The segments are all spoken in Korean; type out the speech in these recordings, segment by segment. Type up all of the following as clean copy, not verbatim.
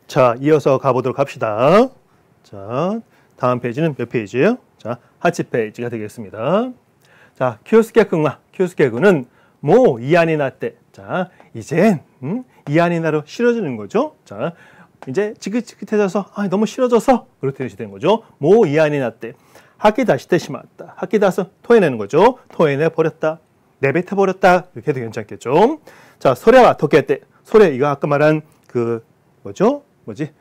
자, 이어서 가보도록 합시다. 자, 다음 페이지는 몇 페이지예요? 자, 8페이지가 되겠습니다. 자, 큐스케군은 뭐 이안이 났대. 자, 이젠 이안이 나로 싫어지는 거죠. 자, 이제 지긋지긋해져서 너무 싫어져서 그렇게 된 거죠. 뭐 이안이 났대. 하키다시테 시마다. 하키다서 토해내는 거죠. 토해내 버렸다. 내뱉어 버렸다. 이렇게 해도 괜찮겠죠. 자, 소래와 토끼때. 소래 이거 아까 말한 그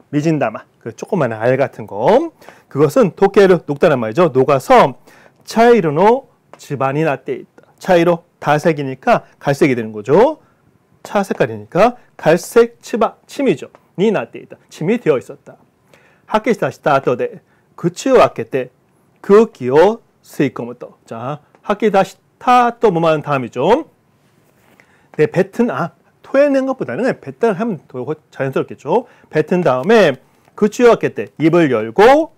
미진다마. 그 조그마한 알 같은 거. 그것은 토끼를 녹다란 말이죠. 녹아서 차이로노 집안이 났대 있다. 차이로 다색이니까 갈색이 되는 거죠. 차 색깔이니까 갈색 침이죠. 니 났대 있다. 침이 되어 있었다. 하키다시타 아토데 그치오 아케테 그기오 스이코무토. 자, 하키다시타 또 뭐만 다음이죠. 네, 뱉은 토해낸 것보다는 뱉다 하면 더 자연스럽겠죠. 뱉은 다음에 그치오 아케테 입을 열고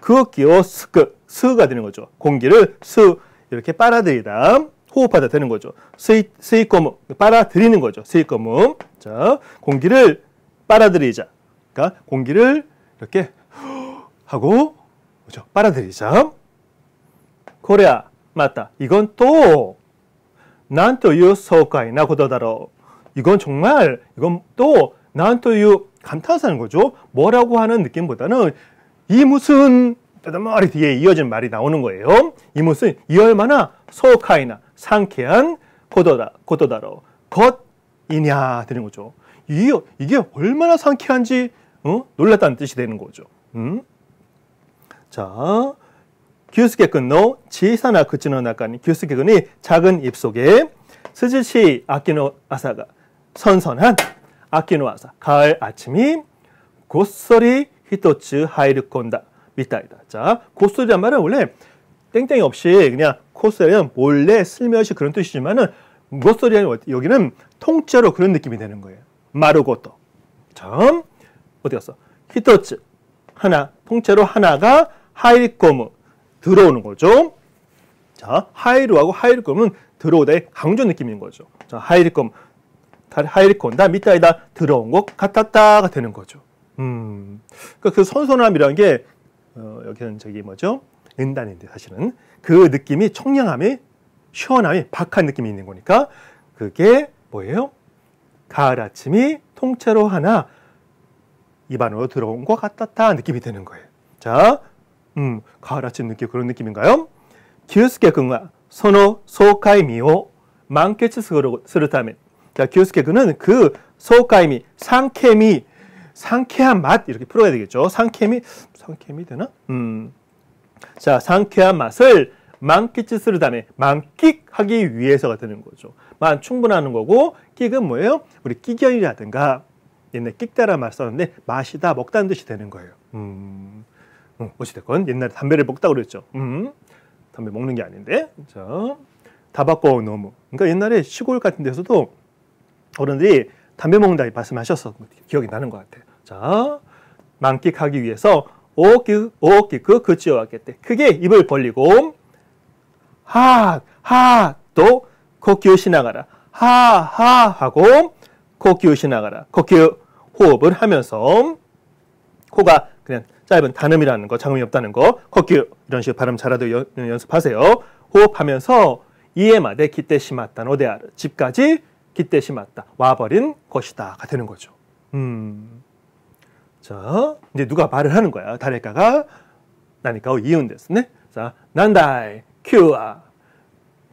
그기오 스가 되는 거죠. 공기를 이렇게 빨아들이다. 호흡하다 되는 거죠. 스이코무 빨아들이는 거죠. 스이코무. 자, 공기를 빨아들이자. 그러니까 공기를 이렇게 하고 뭐죠? 빨아들이자. 코레아 맞다. 이건 또 난토유 소카이나 고도다로. 이건 또 난토유 감탄사는 거죠. 뭐라고 하는 느낌보다는 이 무슨 말이 뒤에 이어진 말이 나오는 거예요. 이 무슨 이 얼마나 소카이나 상쾌한 고도다로 것이냐 되는 거죠. 이게 얼마나 상쾌한지 놀랐다는 뜻이 되는 거죠. 자, 규스케군의 小さな口の中に 규스케군이 작은 입속에 스즈시 아키노 아사가 선선한 아키노 아사 가을 아침이 고소리 히토츠 하이르콘다 미타이다. 자, 고소리란 말은 원래 땡땡이 없이 그냥 고소리는 몰래 슬며시 그런 뜻이지만은 고소리는 여기는 통째로 그런 느낌이 되는 거예요. 마루고토. 자, 어디 갔어? 히토츠 하나, 통째로 하나가 하이리코무 들어오는 거죠. 자, 하이루하고 하이리코무는 들어오다 강조 느낌인 거죠. 자, 하이리콘다 미타이다 들어온 것 같았다가 되는 거죠. 그러니까 그 선선함이라는 게 여기는 은단인데 사실은 그 느낌이 청량함이 시원함이 박한 느낌이 있는 거니까 그게 뭐예요? 가을 아침이 통째로 하나 입 안으로 들어온 것 같았다 느낌이 되는 거예요. 자, 가을 아침 느낌 그런 느낌인가요? 규스케군과 소노 소카이미오 만케츠する ため. 자, 규스케군은 그 소카이미 상쾌한 맛 이렇게 풀어야 되겠죠. 상쾌미 되나? 자, 상쾌한 맛을 만키츠스를 다음에 만끽하기 위해서가 되는 거죠. 만 충분하는 거고 끽은 뭐예요? 우리 끼견이라든가 옛날 끽다란 말 썼는데 마시다 먹다는 뜻이 되는 거예요. 어찌됐건 옛날에 담배를 먹다고 그랬죠. 담배 먹는 게 아닌데. 자, 타바코 노무. 그러니까 옛날에 시골 같은 데서도 어른들이 담배 먹는다 말씀하셨어. 기억이 나는 것 같아요. 자, 만끽하기 위해서 오키크 그치오 아케테 크게 입을 벌리고 또呼吸 しながら 하고呼吸 しながら 呼吸 호흡을 하면서 코가 그냥 짧은 단음이라는 거 장음이 없다는 거呼吸 이런 식으로 발음 잘하도 연습하세요. 호흡하면서 이에마데 기때 시마타 노데아르 집까지 기때 시마타 와버린 것이다가 되는 거죠. 자, 이제 누가 말을 하는 거야. 다레카가 나니까 이은 데스네. 자, 난다이 큐아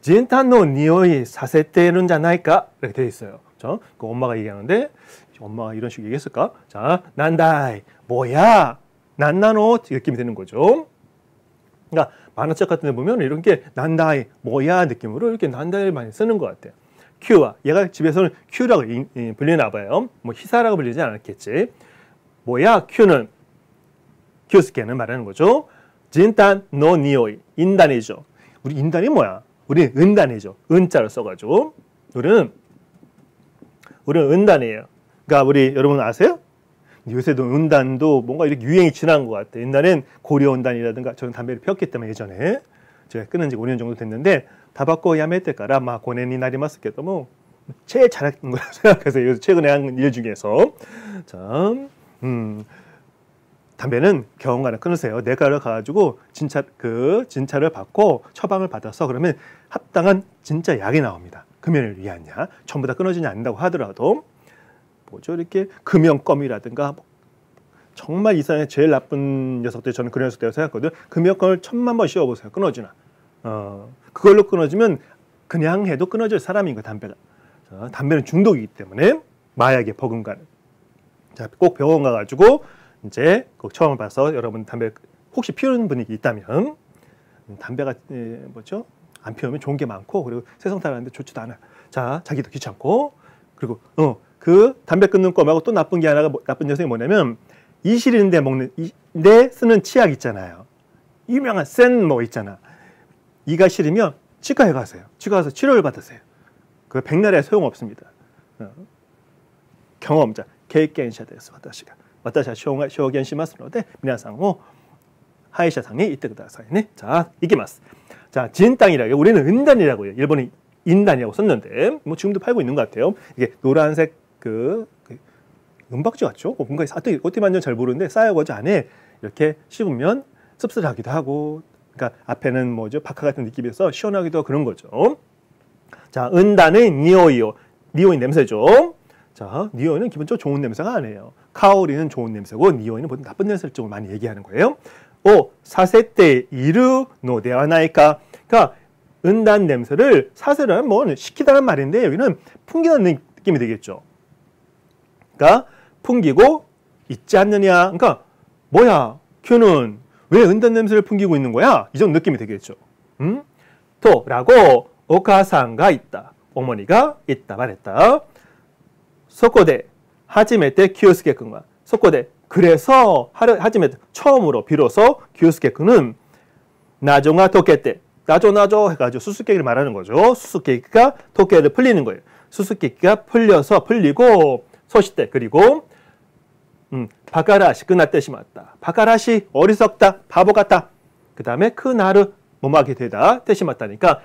진탄노 니오이 사세테는 자나이까 이렇게 돼 있어요. 자, 그 엄마가 얘기하는데 엄마가 이런 식으로 얘기했을까? 자, 난다이 뭐야? 난나노 느낌이 되는 거죠. 그러니까 만화책 같은 데 보면 이런 게 난다이 뭐야 느낌으로 이렇게 난다이를 많이 쓰는 것 같아요. 큐아 얘가 집에서는 큐라고 불리나 봐요. 뭐 히사라고 불리지 않았겠지. 뭐야 큐는 규스케는 말하는 거죠. 진탄 노 니오이 인단이죠. 우리 인단이 뭐야? 우리 은단이죠. 은자를 써가지고 우리는 은단이에요. 그러니까 우리 여러분 아세요? 요새도 은단도 뭔가 이렇게 유행이 지난 것 같아요. 옛날엔 고려 은단이라든가 저는 담배를 피웠기 때문에 예전에 제가 끊은 지 5년 정도 됐는데 타바코 야메테から 5年になりますけども 제일 잘했던 거라고 생각해서 최근에 한 일 중에서 자, 담배는 병원가나 끊으세요. 내과를 가가지고 진찰을 받고 처방을 받아서 그러면 합당한 진짜 약이 나옵니다. 금연을 위한 약. 전부 다 끊어지지 않는다고 하더라도 뭐죠? 이렇게 금연껌이라든가 정말 이 세상에 제일 나쁜 녀석들, 저는 그런 녀석들이라고 생각하거든요. 금연껌을 1000만 번 씌워보세요. 끊어지나. 그걸로 끊어지면 그냥 해도 끊어질 사람인 거예요. 담배가. 자, 담배는 중독이기 때문에 마약에 버금가는. 자, 꼭 병원 가가지고 이제 꼭 처음을 봐서 여러분 담배 혹시 피우는 분이 있다면 담배가 뭐죠? 안 피우면 좋은 게 많고 그리고 세상 살아가는데 좋지도 않아. 자, 자기도 귀찮고 그리고 그 담배 끊는 거 말고 또 나쁜 게 하나가 나쁜 녀석이 뭐냐면 이시리는데 내 쓰는 치약 있잖아요. 유명한 센 뭐 있잖아. 이가 시리면 치과에 가세요. 치과 가서 치료를 받으세요. 그 백날에 소용없습니다. 경험자経験者です。私は証言しますので皆さんも歯医者さんに行ってくださいね. 자, 이기마스. 자, 진땅이라고 우리는 은단이라고요. 일본이 인단이라고 썼는데 뭐 지금도 팔고 있는 것 같아요. 이게 노란색 그 은박지 같죠? 뭔가 어떻게 만지는지 잘 모르는데 쌓여가지고 안에 이렇게 씹으면 씁쓸하기도 하고, 그러니까 앞에는 뭐죠? 박하 같은 느낌이어서 시원하기도 하고 그런 거죠. 자, 은단의 니오이요. 니오이 냄새죠. 자, 니오이는 기본적으로 좋은 냄새가 아니에요. 카오리는 좋은 냄새고 니오이는 보통 나쁜 냄새를 좀 많이 얘기하는 거예요. 사세때 이르 노데와나이까. 그러니까 은단 냄새를 사세는 뭐 시키다는 말인데 여기는 풍기는 느낌이 되겠죠. 그러니까 풍기고 있지 않느냐. 그러니까 뭐야, 큐는 왜 은단 냄새를 풍기고 있는 거야? 이 정도 느낌이 되겠죠. 또라고 오카상가 있다. 어머니가 있다 말했다. 소코데 하지메테 키요스케 군과 소코데 그래서 하지메테 처음으로 비로소 키요스케 군은 나조가 도케테 나조 해가지고 수수께끼를 말하는 거죠. 수수께끼가 도케를 풀리는 거예요. 수수께끼가 풀리고 소시대 그리고 바카라시 끝났듯이 맞다. 바카라시 어리석다, 바보 같다. 그 다음에 그 나를 뭐하게 되다, 뜻이 맞다니까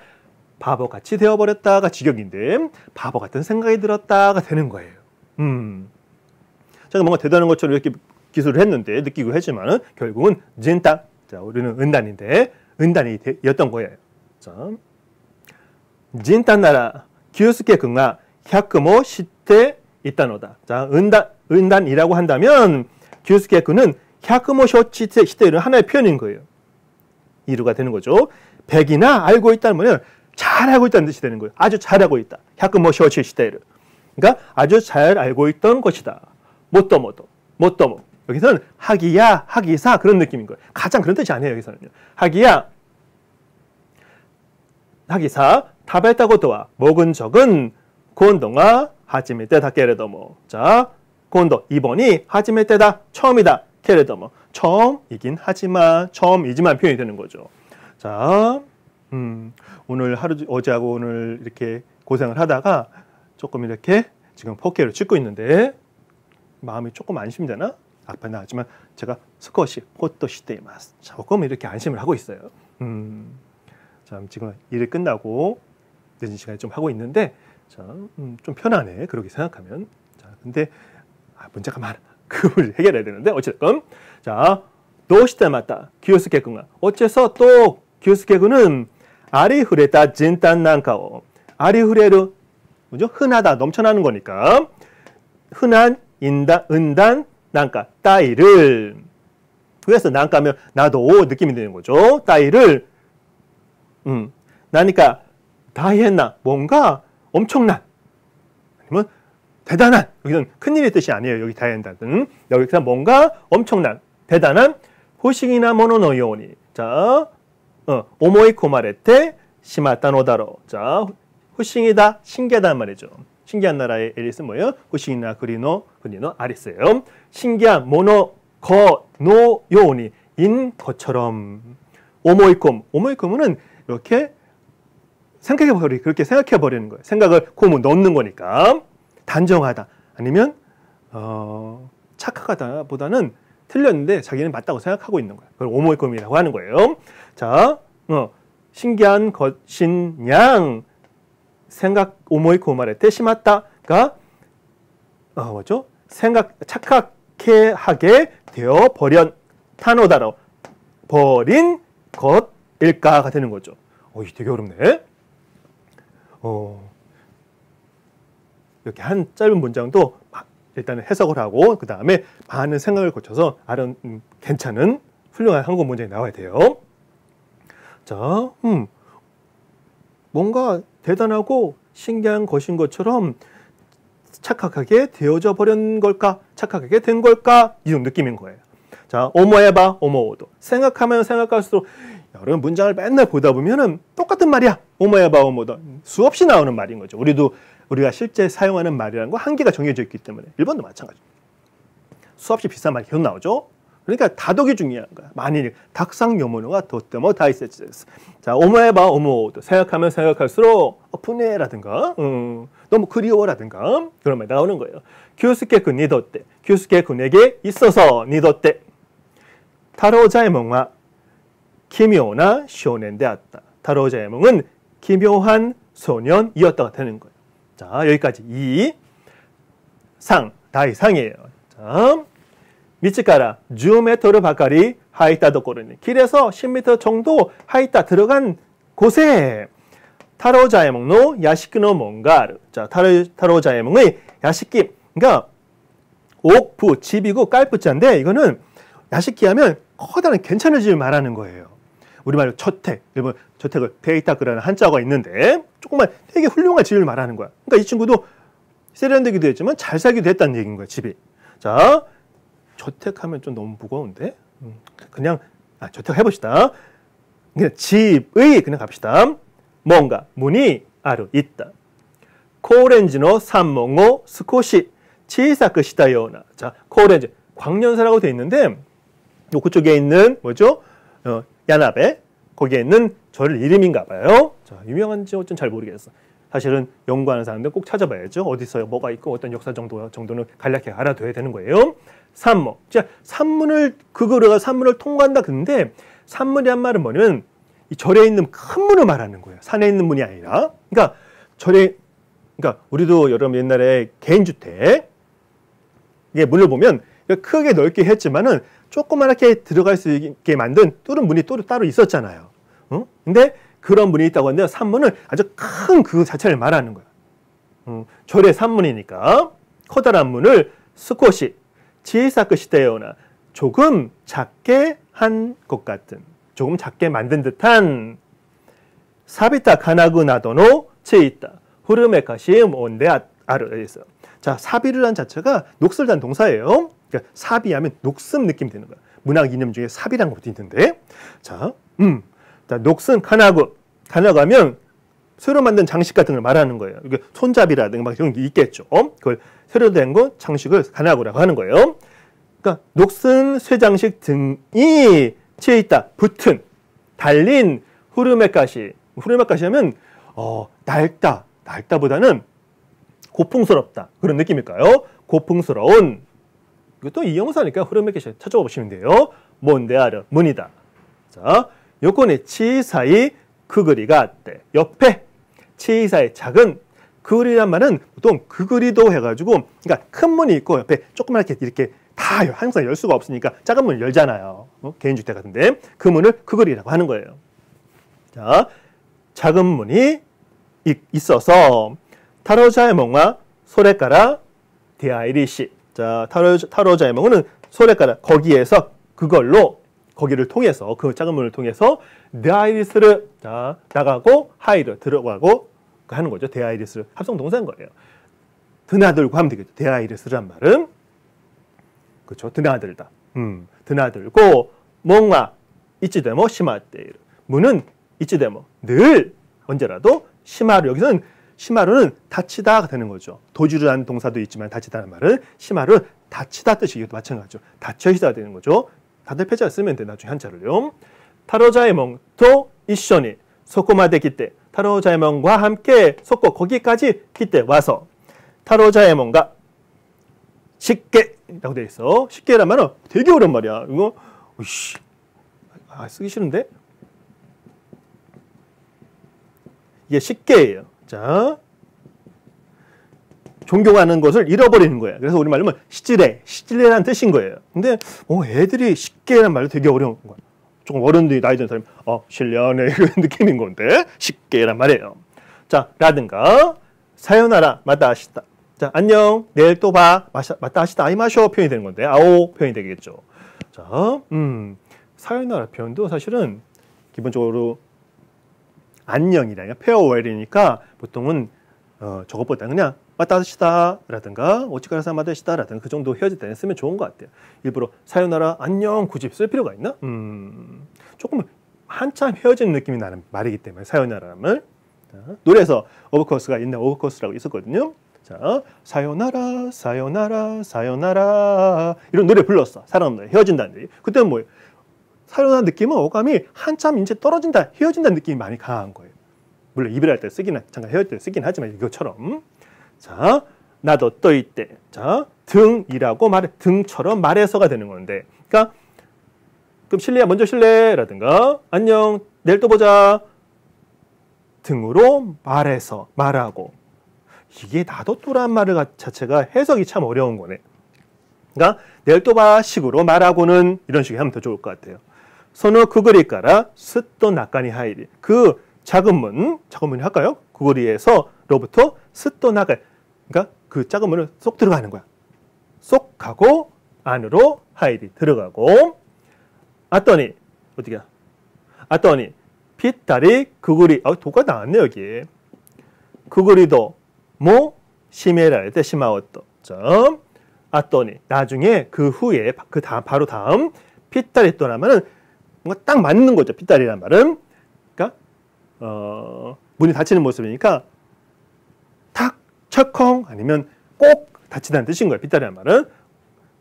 바보같이 되어버렸다가 직역인데 바보 같은 생각이 들었다가 되는 거예요. 제가 뭔가 대단한 것처럼 이렇게 기술을 했는데 느끼고 했지만은 결국은 진땅. 자, 우리는 은단인데 은단이었던 거예요. 자, 진땅 나라 기요스케 군가 100모 시대 있다노다. 자, 은단이라고 한다면 기요스케 군은 100모 시대는 하나의 표현인 거예요. 이루가 되는 거죠. 100이나 알고 있다는 뭐냐면 잘 알고 있다는 뜻이 되는 거예요. 아주 잘 알고 있다. 100모 시대를. 그러니까 아주 잘 알고 있던 것이다. 못도모. 여기서는 하기야, 하기사 그런 느낌인 거예요. 가장 그런 뜻이 아니에요. 여기서는요. 하기야, 하기사, 타베타고토와 먹은 적은 곤도가 하지메테다 케레도모. 자, 곤도 이번이 하지메테다 처음이다. 케레도모 처음이긴 하지만 처음이지만 표현이 되는 거죠. 자, 오늘 어제하고 오늘 이렇게 고생을 하다가 조금 이렇게 지금 포켓을 찍고 있는데 마음이 조금 안심되나? 아빠는 하지만 제가 스쿼시 호토시테이마스 조금 이렇게 안심을 하고 있어요. 자, 지금 일이 끝나고 늦은 시간에 좀 하고 있는데 자, 좀 편하네. 그렇게 생각하면. 자, 근데 문제가 많아. 그걸 해결해야 되는데 어쨌든 자, 도시때 맞다. 기요스케 군가 어째서 또 기요스케 군은 아리후레다 진단 난카오. 아리후레르 뭐죠? 흔하다, 넘쳐나는 거니까 흔한 은단 난카 따위를 그래서 난카면 나도 느낌이 되는 거죠. 따위를 나니까 다이했나 뭔가 엄청난 아니면 대단한 여기는 큰일의 뜻이 아니에요. 여기 다이한다는 여기서 뭔가 엄청난 대단한 호식이나 모노노 요니 자 오모이 코마레테 시마타노다로 자 후싱이다 신기하다는 말이죠. 신기한 나라의 앨리스는 뭐예요? 후싱이나 그리노 아리스예요. 신기한 모노 거노 요니 인 것처럼 오모이콤은 이렇게 그렇게 생각해버리는 거예요. 생각을 콤은 넣는 거니까 단정하다 아니면 착하다 보다는 틀렸는데 자기는 맞다고 생각하고 있는 거예요. 그걸 오모이콤이라고 하는 거예요. 자, 신기한 것인 양 오모이코 말에 테시마타가 뭐죠? 착해하게 되어 버련 타노다로 버린 것일까가 되는 거죠. 이게 되게 어렵네. 이렇게 한 짧은 문장도 일단은 해석을 하고 그 다음에 많은 생각을 거쳐서 괜찮은 훌륭한 한국 문장이 나와야 돼요. 자, 뭔가 대단하고 신기한 것인 것처럼 착각하게 되어져 버린 걸까? 착각하게 된 걸까? 이런 느낌인 거예요. 자, 오모해봐, 오모오도. 생각하면 생각할수록 여러분 문장을 맨날 보다 보면은 똑같은 말이야. 오모해봐, 오모도. 수없이 나오는 말인 거죠. 우리가 실제 사용하는 말이라는 거 한계가 정해져 있기 때문에 일본도 마찬가지. 수없이 비싼 말이 계속 나오죠. 그러니까 다독이 중요한 거야. 만일 닭상요모노가 도때모 다이세츠です. 자, 오모해봐, 오모오도. 생각하면 생각할수록 분해라든가 너무 그리워라든가 그런 말 나오는 거예요. 규스케君 니도때. 규스케君에게 있어서 니도때. 타로자에몽은 기묘한 소년であった. 타로자에몽은 기묘한 소년이었다가 되는 거예요. 자, 여기까지 2. 상, 다이상이에요. 자, 道から 10m ばかり入ったところに 길에서 10m 정도 入った 들어간 곳에 타로자에몽의 야식의 뭔가 아루. 자, 타로자에몽의 야식기. 그러니까 옥부, 집이고 깔부자인데 이거는 야식기 하면 커다란 괜찮은 집을 말하는 거예요. 우리말로 저택, 일본 저택을 데이타크라는 한자가 있는데 조금만 되게 훌륭한 집을 말하는 거야. 그러니까 이 친구도 세련되기도 했지만 잘 살기도 했다는 얘기인 거야, 집이. 자, 저택하면 좀 너무 무거운데 그냥 저택 해봅시다. 그냥 집의 그냥 갑시다. 뭔가 문이 아루 있다. 코오렌지의 산문을 스코시 小さくしたような. 자, 코오렌지 광년사라고 돼 있는데 그쪽에 있는 뭐죠? 야나베 거기에 있는 절 이름인가 봐요. 자, 유명한지 어쩐 잘 모르겠어. 사실은 연구하는 사람들 꼭 찾아봐야죠. 어디서 뭐가 있고 어떤 역사 정도는 간략히 알아둬야 되는 거예요. 산문. 자, 산문을 통과한다. 근데 산문이란 말은 뭐냐면 이 절에 있는 큰 문을 말하는 거예요. 산에 있는 문이 아니라. 그러니까 우리도 여러분 옛날에 개인주택 이게 문을 보면 크게 넓게 했지만은 조그맣게 들어갈 수 있게 만든 뚫은 문이 또 따로 있었잖아요. 근데 그런 문이 있다고 하는데 산문은 아주 큰 그 자체를 말하는 거야. 절의 산문이니까 커다란 문을 스코시 小さくしたような 조금 작게 한 것 같은 조금 작게 만든 듯한 사비타 가나구 나도노 체이타 후르메카시 온데 아르 있어요. 자, 사비르란 자체가 녹슬단 동사예요. 그러니까 사비하면 녹슨 느낌이 드는 거야. 문학 이념 중에 사비라는 것도 있는데, 자, 녹슨 가나구 하면 새로 만든 장식 같은 걸 말하는 거예요. 이게 손잡이라든가 막 이런 게 있겠죠. 그걸 새로 된 거 장식을 가나구라고 하는 거예요. 그러니까 녹슨 쇠장식 등이 치에 있다, 붙은, 달린 후르메카시. 후르메카시 하면 낡다보다는 고풍스럽다 그런 느낌일까요? 고풍스러운. 이것도 이형사니까 후르메카시 찾아보시면 돼요. 뭔데아르 문이다. 자, 요건에 치사이 그그리가 아때. 옆에 치사이 작은 그그리란 말은 보통 그그리도 해가지고 그러니까 큰 문이 있고 옆에 조그맣게 이렇게 다 항상 열 수가 없으니까 작은 문을 열잖아요. 개인주택 같은데 그 문을 그그리라고 하는 거예요. 자, 작은 문이 있어서 타로자에몽과 소레까라 디아이리시. 자, 타로자에몽은 소레까라 거기에서 거기를 통해서 그 작은 문을 통해서 데아이리스를 나가고 하이를 들어가고 하는 거죠. 데아이리스를 합성 동사인 거예요. 드나들고 하면 되겠죠. 데아이리스란 말은 그렇죠. 드나들다. 드나들고 뭔가 이치데모 시마테이르. 문은 이치데모 늘 언제라도 시마루. 여기서는 시마루는 다치다가 되는 거죠. 도주라는 동사도 있지만 다치다는 말은 시마루 다치다 뜻이 이것도 마찬가지죠. 닫혀 있어야 되는 거죠. 다들 패자 쓰면 돼. 나중에 한자를요. 타로자에몽 또 이쇼니 소코마데 기때. 타로자에몽과 함께 소코 거기까지 기때 와서 타로자에몽과 쉽게라고 돼 있어. 쉽게란 말은 되게 어려운 말이야. 이거 쓰기 싫은데. 이게 쉽게예요. 자, 존경하는 것을 잃어버리는 거예요. 그래서 우리말로 하면 시질레라는 뜻인 거예요. 근데 애들이 쉽게라는 말도 되게 어려운 거야. 조금 어른들이 나이 든 사람이 실례하네 이런 느낌인 건데 쉽게란 말이에요. 자, 라든가 사요나라 마다하시다. 자, 안녕 내일 또 봐. 마다하시다 아이마쇼 표현이 되는 건데 아오 표현이 되겠죠. 자, 사요나라 표현도 사실은 기본적으로 안녕이라 페어웰이니까 보통은 저것보다 그냥 마다하시다 라든가 오치카라사 마다하시다 라든가 그 정도 헤어질 때는 쓰면 좋은 것 같아요. 일부러 사요나라 안녕 굳이 쓸 필요가 있나? 조금 한참 헤어지는 느낌이 나는 말이기 때문에 사요나라는 노래에서 오브코스가 옛날 오브코스라고 있었거든요. 자, 사요나라 사요나라 사요나라 이런 노래 불렀어. 사랑합니다. 헤어진다는 얘기. 그때는 뭐예요? 사요나라 느낌은 어감이 한참 이제 떨어진다 헤어진다는 느낌이 많이 강한 거예요. 물론 이별할 때 쓰긴 잠깐 헤어질 때 쓰긴 하지만 이것처럼 자 나도 또 이때 자 등이라고 말해 등처럼 말해서가 되는 건데 그러니까 그럼 실례야 먼저 실례라든가 안녕 내일 또 보자 등으로 말해서 말하고 이게 나도 또란 말 자체가 해석이 참 어려운 거네. 그러니까 내일 또 봐 식으로 말하고는 이런 식으로 하면 더 좋을 것 같아요. 선호 그거리까라 스또 나까니 하이리 그 작은 문이 할까요? 그거리에서로부터 스또 나가 그러니까 그 작은 문을 쏙 들어가는 거야. 쏙 가고 안으로 하이리 들어가고 아떠니 어디가 아떠니 피타리 그거리 도가 나왔네 여기 그거리도 뭐 시메라를 때 시마웠다. 자 아떠니 나중에 그 후에 그 다음 바로 다음 피타리 또라면은 뭔가 딱 맞는 거죠. 피타리란 말은 그러니까 문이 닫히는 모습이니까 탁 철컹 아니면 꼭 닫히다는 뜻인 거예요. 피타리란 말은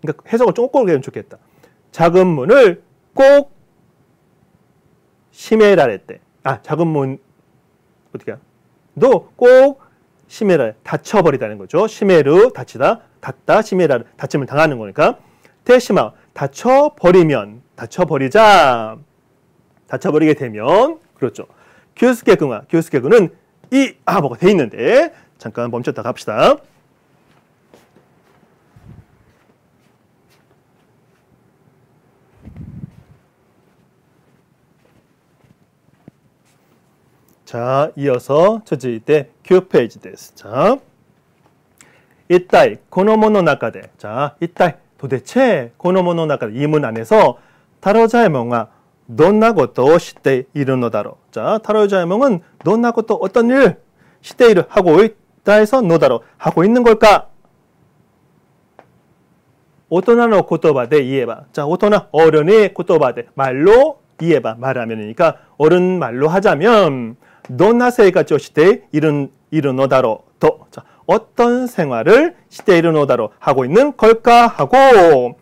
그러니까 해석을 조금 꼬르게 하면 좋겠다. 작은 문을 꼭 시메라레 때 작은 문 어떻게 너 꼭 시메라 닫혀버리다는 거죠. 시메르 닫히다 닫다 시메라 닫힘을 당하는 거니까 대시마 닫혀버리자 닫혀버리게 되면 그렇죠. 교수개군은 이 뭐가 돼 있는데 잠깐 멈췄다 갑시다. 자, 이어서 저지 때 교페이지です. 자, 이따이 고노모노 나카데. 자, 이따이 도대체 고노모노 나카데 이 문 안에서 타로자에몽가 どんなことをしているのだろう. 자, 타로자에몽은 どんなこと 어떤 일 している 하고 있다 해서 のだろう 하고 있는 걸까? 大人の言葉で言えば. 자, 大人 어른의 言葉で 말로 言えば 말하면이니까 어른 말로 하자면 どんな生活をしているのだろう 또. 자, 어떤 생활을 しているのだろう 하고 있는 걸까 하고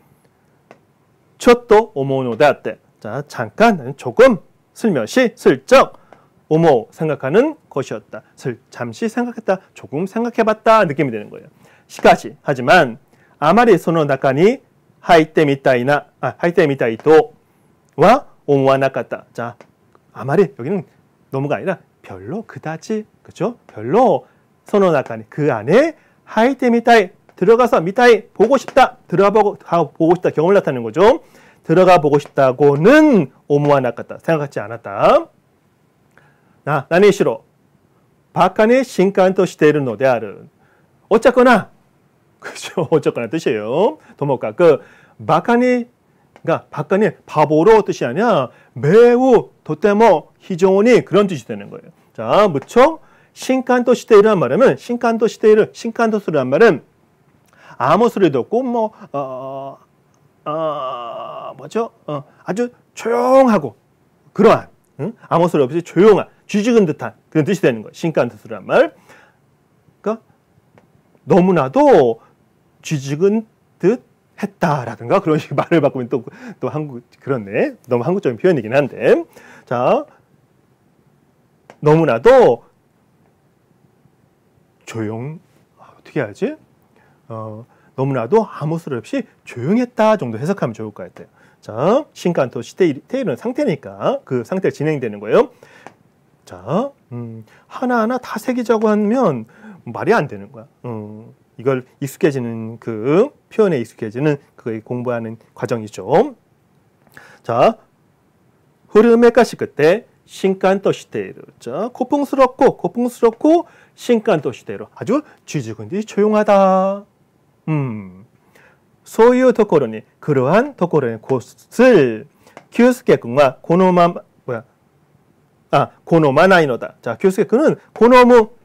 ちょっと思うのであって. 자, 잠깐 조금 슬며시 슬쩍 오모 생각하는 것이었다. 잠시 생각했다. 조금 생각해봤다. 느낌이 되는 거예요. 시카시 하지만 아마리 소노 나카니 하이테 미타이 또와 오모와 나카타. 자, 아마리 여기는 너무가 아니라 별로 그다지 그죠? 별로 소노 나카니 그 안에 하이테 미타이 들어가서 미타이 보고 싶다. 보고 싶다. 경험을 나타내는 거죠. 들어가 보고 싶다고는 오모와 나카타 생각하지 않았다. 나니 시로 바카니 신칸토 시테이르 노데아르. 어쨌거나 그죠? 어쨌거나 뜻이에요. 도모카 그 바카니가 바카니 바보로 뜻이 아니라 매우 도테모 히조니 그런 뜻이 되는 거예요. 자, 무척 신칸토 시테이르란 말은 신칸토 시테이르 신칸토스란 말은 아무 소리도 없고 뭐죠? 아주 조용하고 그러한 아무 소리 없이 조용한 쥐죽은 듯한 그런 뜻이 되는 거예요. 신칸토스란 말. 그러니까 너무나도 쥐죽은 듯 했다라든가 그런 식의 말을 바꾸면 또 한국 그렇네. 너무 한국적인 표현이긴 한데. 자, 너무나도 어떻게 하지? 너무나도 아무 소리 없이 조용했다 정도 해석하면 좋을 것 같아요. 자, 신칸토 시테이르는 상태니까 그 상태가 진행되는 거예요. 자, 하나하나 다 새기자고 하면 말이 안 되는 거야. 이걸 익숙해지는 그 표현에 익숙해지는 그 공부하는 과정이죠. 자, 흐름의 가시 끝에 신간 또시대로. 자, 고풍스럽고 신간 또시대로. 아주 쥐죽은디 조용하다. 소유 도코로니 그러한 도코로의 곳을 큐스케君は 고노마나이노다. 자, 큐스케君은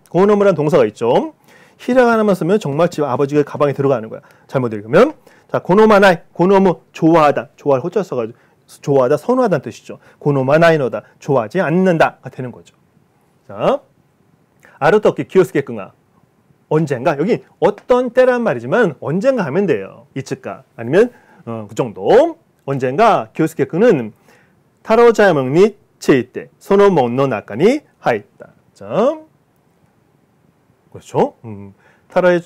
고노무란 동사가 있죠. 히라가나만 쓰면 정말 집 아버지가 가방에 들어가는 거야. 잘못 읽으면 자, 고노마나이, 고노무 좋아하다. 좋아를 호자 써가지고 좋아하다, 선호하다는 뜻이죠. 고노마나이노다. 좋아하지 않는다가 되는 거죠. 자, 아르토키 큐스케君가 언젠가, 여기 어떤 때란 말이지만 언젠가 하면 돼요. 이츠까 아니면 그 정도. 언젠가 큐스케君은 타로자몽니 치이때 소노몬노 나카니 하있다. 자, 그렇죠.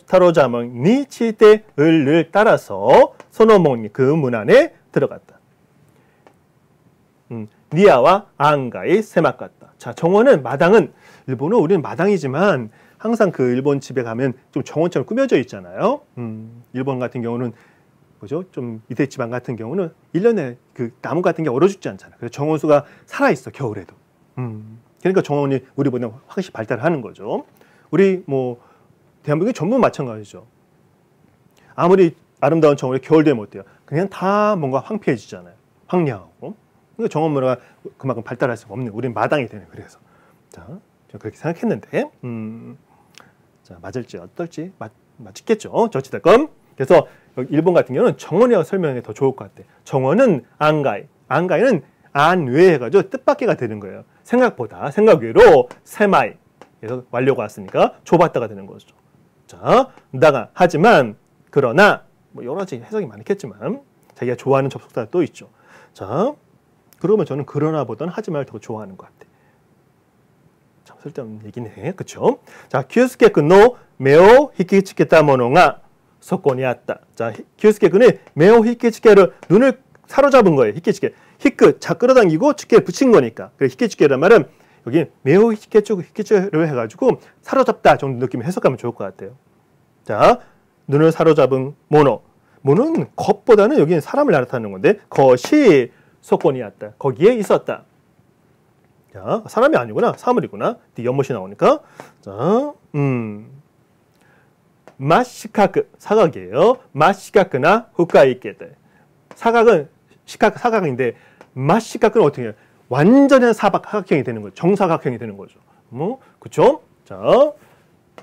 타로자몽니 치이때 을을 따라서 소노몬니 그 문 안에 들어갔다. 니아와 안가이 세막 같다. 자, 정원은 마당은 일본은 우리는 마당이지만 항상 그 일본 집에 가면 좀 정원처럼 꾸며져 있잖아요. 일본 같은 경우는 뭐죠? 좀 이대 지방 같은 경우는 1년에 그 나무 같은 게 얼어 죽지 않잖아요. 그래서 정원수가 살아 있어, 겨울에도. 그러니까 정원이 우리보다 확실히 발달하는 거죠. 우리 뭐 대한민국이 전부 마찬가지죠. 아무리 아름다운 정원이 겨울 되면 어때요? 그냥 다 뭔가 황폐해지잖아요. 황량하고. 그러니까 정원 문화가 그만큼 발달할 수가 없는, 우리는 마당이 되는. 그래서 자, 저 그렇게 생각했는데 자, 맞을지 어떨지 맞겠죠. 저치됐건. 그래서 일본 같은 경우는 정원이라고 설명이 더 좋을 것 같아. 정원은 안가이는 안외 해가지고 뜻밖에가 되는 거예요. 생각보다, 생각 외로 세마이. 그래서 완료가 왔으니까 좁았다가 되는 거죠. 자, 하지만, 그러나, 뭐 여러 가지 해석이 많겠지만, 자기가 좋아하는 접속사가 또 있죠. 자, 그러면 저는 그러나보다는 하지만을 더 좋아하는 것 같아. 참 쓸데없는 얘기네. 그쵸? 자, 큐스케君の 目を 引きつけたものが そこにあった. 자, 큐스케君의 目を 引きつける, 눈을 사로잡은 거예요. 引きつけ. 히크, 자 끌어당기고 치케를 붙인 거니까. 그래서 引きつけ란 말은 여기 目を 引きつける 해가지고 사로잡다 정도 느낌을 해석하면 좋을 것 같아요. 자, 눈을 사로잡은 모노. 모노는 것보다는 여기는 사람을 나타내는 건데, 것이 そこにあった. 거기에 있었다. 자, 사람이 아니구나. 사물이구나. 연못이 나오니까. 자, 마시카크, 사각이에요. 마시카크나 후카이케데. 사각은 사각인데 마시카크는 어떻게 해요? 완전한 사각형이 되는 거죠. 정사각형이 되는 거죠. 뭐, 그쵸? 자,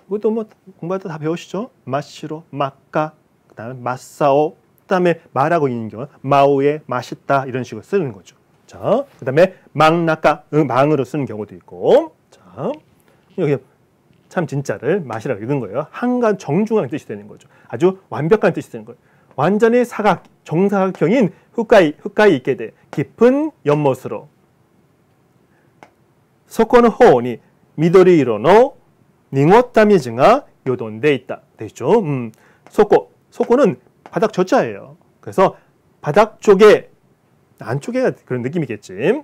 이것도 뭐 공부할 때 다 배우시죠? 마시로, 마까, 그다음에 마사오, 그다음에 마라고 있는 경우 마오에 맛있다 이런 식으로 쓰는 거죠. 자, 그다음에 망나까, 망으로 쓰는 경우도 있고. 자, 여기 참 진짜를 맛이라고 읽은 거예요. 한간 정중한 뜻이 되는 거죠. 아주 완벽한 뜻이 되는 거예요. 완전히 사각, 정사각형인 후카이 있게 돼. 깊은 연못으로. 소코의 호우니 미도리 이로노 닝었다 미즈가 요돈돼 있다. 되죠? 소코는 바닥 저자예요. 그래서 바닥 쪽에, 안쪽에 그런 느낌이겠지.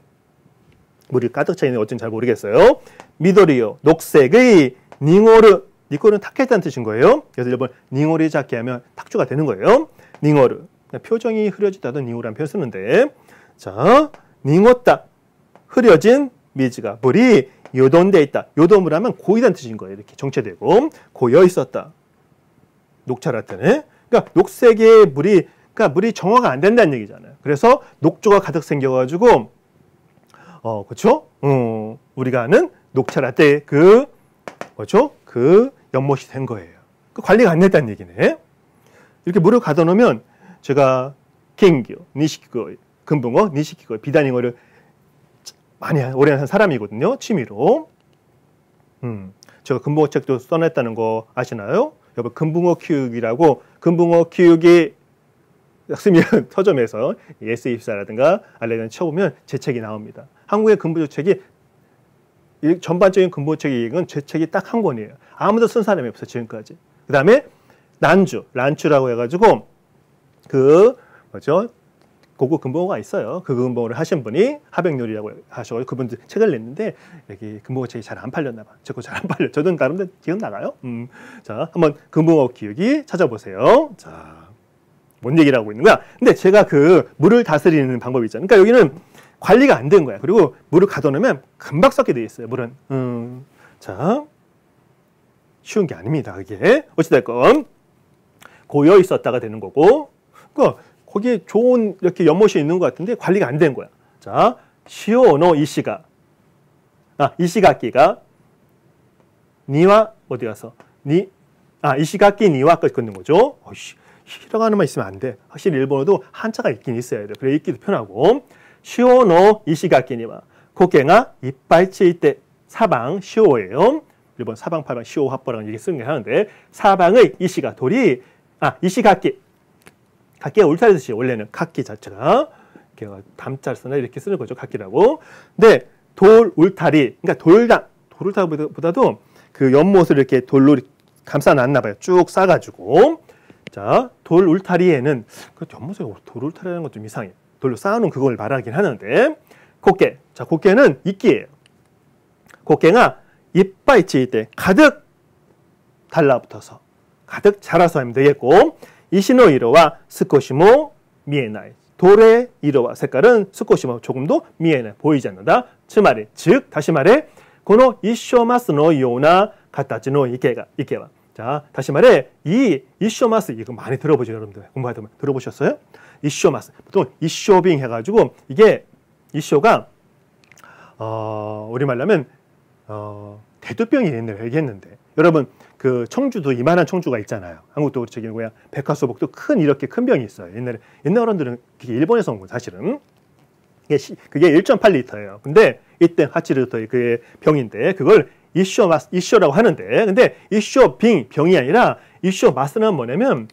물이 가득 차 있는 어쩐지 잘 모르겠어요. 미도리요, 녹색의 닝오르, 니코는 탁했다는 뜻인 거예요. 그래서 일본 닝오르 잡기 하면 탁주가 되는 거예요. 닝오르, 표정이 흐려지다던 닝오르라는 표현 쓰는데, 자, 닝었다, 흐려진 미즈가, 물이 요돈돼 있다. 요돈물 하면 고이다는 뜻인 거예요. 이렇게 정체되고 고여 있었다. 녹차랄 때는. 그러니까 녹색의 물이, 그러니까 물이 정화가 안 된다는 얘기잖아요. 그래서 녹조가 가득 생겨가지고, 그렇죠? 우리가 아는 녹차라떼 뭐죠? 그 연못이 된 거예요. 그 관리가 안 됐다는 얘기네. 이렇게 물을 가둬놓으면 제가 갱교, 니시키고, 금붕어, 니시키고, 비단잉어를 많이 오래 한 사람이거든요. 취미로. 제가 금붕어 책도 써냈다는 거 아시나요? 여러분, 금붕어 키우기라고, 금붕어 키우기 쓰면 서점에서 예스24라든가 알레는 쳐보면 제 책이 나옵니다. 한국의 금붕어 책이, 전반적인 금붕어 책은 제 책이 딱 한 권이에요. 아무도 쓴 사람이 없어요, 지금까지. 그 다음에 란추라고 해가지고, 뭐죠? 고급 금붕어가 있어요. 그 금붕어를 하신 분이 하백요리라고 하셔서 그분들 책을 냈는데 여기 금붕어 책이 잘 안 팔렸나 봐. 저 거 잘 안 팔려. 저도 나름대로 기억 나가요. 자, 한번 금붕어 키우기 찾아보세요. 자, 뭔 얘기를 하고 있는 거야? 근데 제가 그 물을 다스리는 방법이 있잖아요. 그러니까 여기는 관리가 안 된 거야. 그리고 물을 가둬놓으면 금방 썩게 돼 있어요. 물은. 자, 쉬운 게 아닙니다. 그게 어찌됐건 고여 있었다가 되는 거고, 그러니까 거기에 좋은 이렇게 연못이 있는 것 같은데 관리가 안 된 거야. 자, 시오노 이시가, 이시가키가 니와 어디 가서 이시가키 니와까지 끊는 거죠. 히라가 하나만 있으면 안 돼. 확실히 일본어도 한자가 있긴 있어야 돼. 그래 읽기도 편하고. 시오노 이시가키 니와 고개가 이빠이 치이때 사방 시오예요. 일본 사방팔방 시오 합보라는 얘기 쓰는 게 하는데 사방의 이시가 돌이 이시가키 각기가 울타리 듯이 원래는 각기 자체가 담자를 이렇게 쓰는 거죠. 각기라고. 근데 돌 울타리, 그러니까 돌 울타리보다도 그 연못을 이렇게 돌로 감싸놨나 봐요. 쭉 싸가지고. 자, 돌 울타리에는 그 연못에 돌 울타리라는 건 좀 이상해. 돌로 쌓아놓은 그걸 말하긴 하는데 곱게. 자, 곱게는 이끼예요. 곱게가 이빠이 치일 때 가득 달라붙어서 가득 자라서 하면 되겠고 이시노 이로와 스코시모 미에나이 돌의 이로와 색깔은 스코시모 조금도 미에나이 보이지 않는다. 즉 다시 말해 고노 이쇼마스노 요나 가타치노 이케와 자 다시 말해 이 이쇼마스 이거 많이 들어보죠 여러분들 공부하다 보면 들어보셨어요? 이쇼마스 보통 이쇼빙 해가지고 이게 이쇼가 우리말로 하면 대두병이 옛날에 얘기했는데 여러분 그 청주도 이만한 청주가 있잖아요. 한국도 저기 뭐야 백화소복도 이렇게 큰 병이 있어요. 옛날 어른들은 그게 일본에서 온 거 사실은 그게 1.8리터예요. 근데 이때 하치르토의 그 병인데 그걸 이쇼라고 하는데 근데 이쇼빙 병이 아니라 이쇼마스는 뭐냐면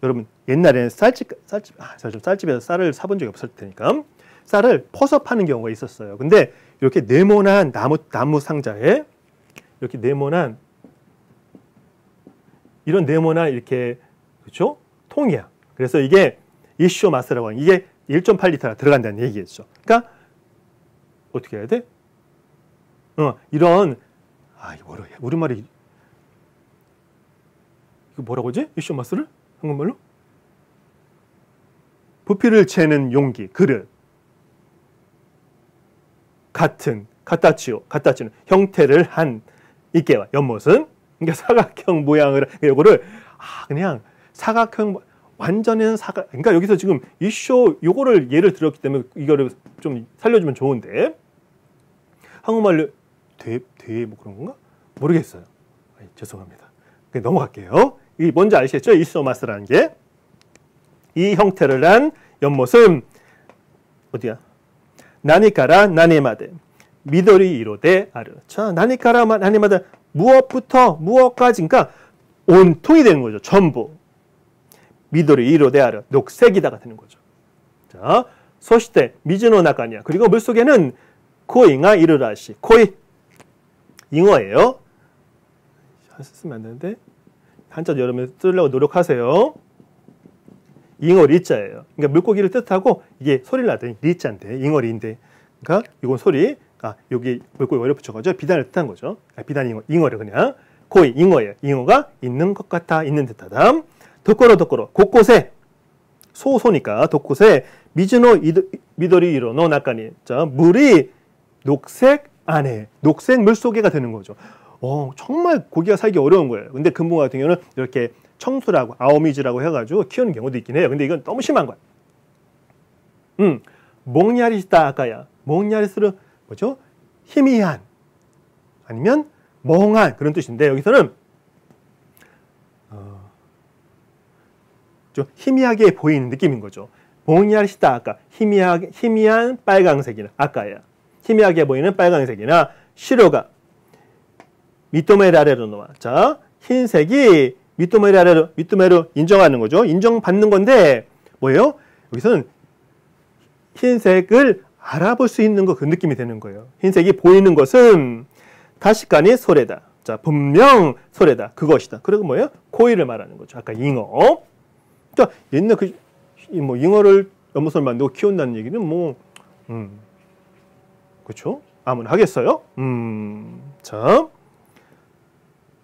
여러분 옛날에는 쌀집에서 쌀을 사본 적이 없을 테니까 쌀을 퍼서 파는 경우가 있었어요. 근데 이렇게 네모난 나무 상자에 이렇게 네모난 이런 네모난 이렇게 그렇죠? 통이야. 그래서 이게 이쇼마스라고 하는 이게 1.8리터가 들어간다는 얘기겠죠. 그러니까 어떻게 해야 돼? 이런 이거 뭐라 해? 우리말이 이거 뭐라고 하지? 이쇼마스를 한국말로? 부피를 재는 용기, 그릇. 갖다치는 형태를 한 이케와 연못은 그러니까 사각형 모양을 요거를 그냥 사각형 완전한 그러니까 여기서 지금 요거를 예를 들었기 때문에 이거를 좀 살려주면 좋은데 한국말로 뭐 그런 건가? 모르겠어요. 죄송합니다. 넘어갈게요. 이 뭔지 아시겠죠? 이소마스라는 게 이 형태를 한 연못은 어디야? 나니까라 나니마데 미도리 이로데 아르. 자, 나니까라 나니마데 무엇부터 무엇까지 그러니까 온통이 되는 거죠. 전부. 미도리 이로데 아르. 녹색이다가 되는 거죠. 자, 소시테 미즈노 나카니야. 그리고 물속에는 코이가 이르라시. 코이 잉어예요. 쓰면 안 되는데 한자 여러분 쓰려고 노력하세요. 잉어 리자예요. 그러니까 물고기를 뜻하고 이게 소리를 나더니 리자인데 잉어 리인데 그러니까 이건 소리 여기 물고기 어려 붙여가지고 비단을 뜻한 거죠. 비단 잉어를 그냥 코이 잉어예요. 잉어가 있는 것 같아 있는 듯하다. 도코로 곳곳에 소니까 곳곳에 미즈노 미도리 이로노 나카니 자 물이 녹색 안에 녹색 물속에가 되는 거죠. 정말 고기가 살기 어려운 거예요. 근데 금붕어 같은 경우는 이렇게 청수라고 아오미즈라고 해가지고 키우는 경우도 있긴 해요. 근데 이건 너무 심한 거야. 몽냐리시다 아까야. 몽냐리스는 뭐죠? 희미한 아니면 멍한 그런 뜻인데 여기서는 좀 희미하게 보이는 느낌인 거죠. 몽냐리시다 아까 희미한 빨강색이나 아까야. 희미하게 보이는 빨강색이나 시로가 미토메라레로노와 자 흰색이 미토메루 인정하는 거죠. 인정받는 건데 뭐예요? 여기서는 흰색을 알아볼 수 있는 그 느낌이 되는 거예요. 흰색이 보이는 것은 다시카니 소레다. 자 분명 소레다. 그것이다. 그리고 뭐예요? 코이를 말하는 거죠. 아까 잉어. 그러니까 옛날 잉어를 연못을 만들고 키운다는 얘기는 뭐, 그렇죠? 아무나 하겠어요? 자,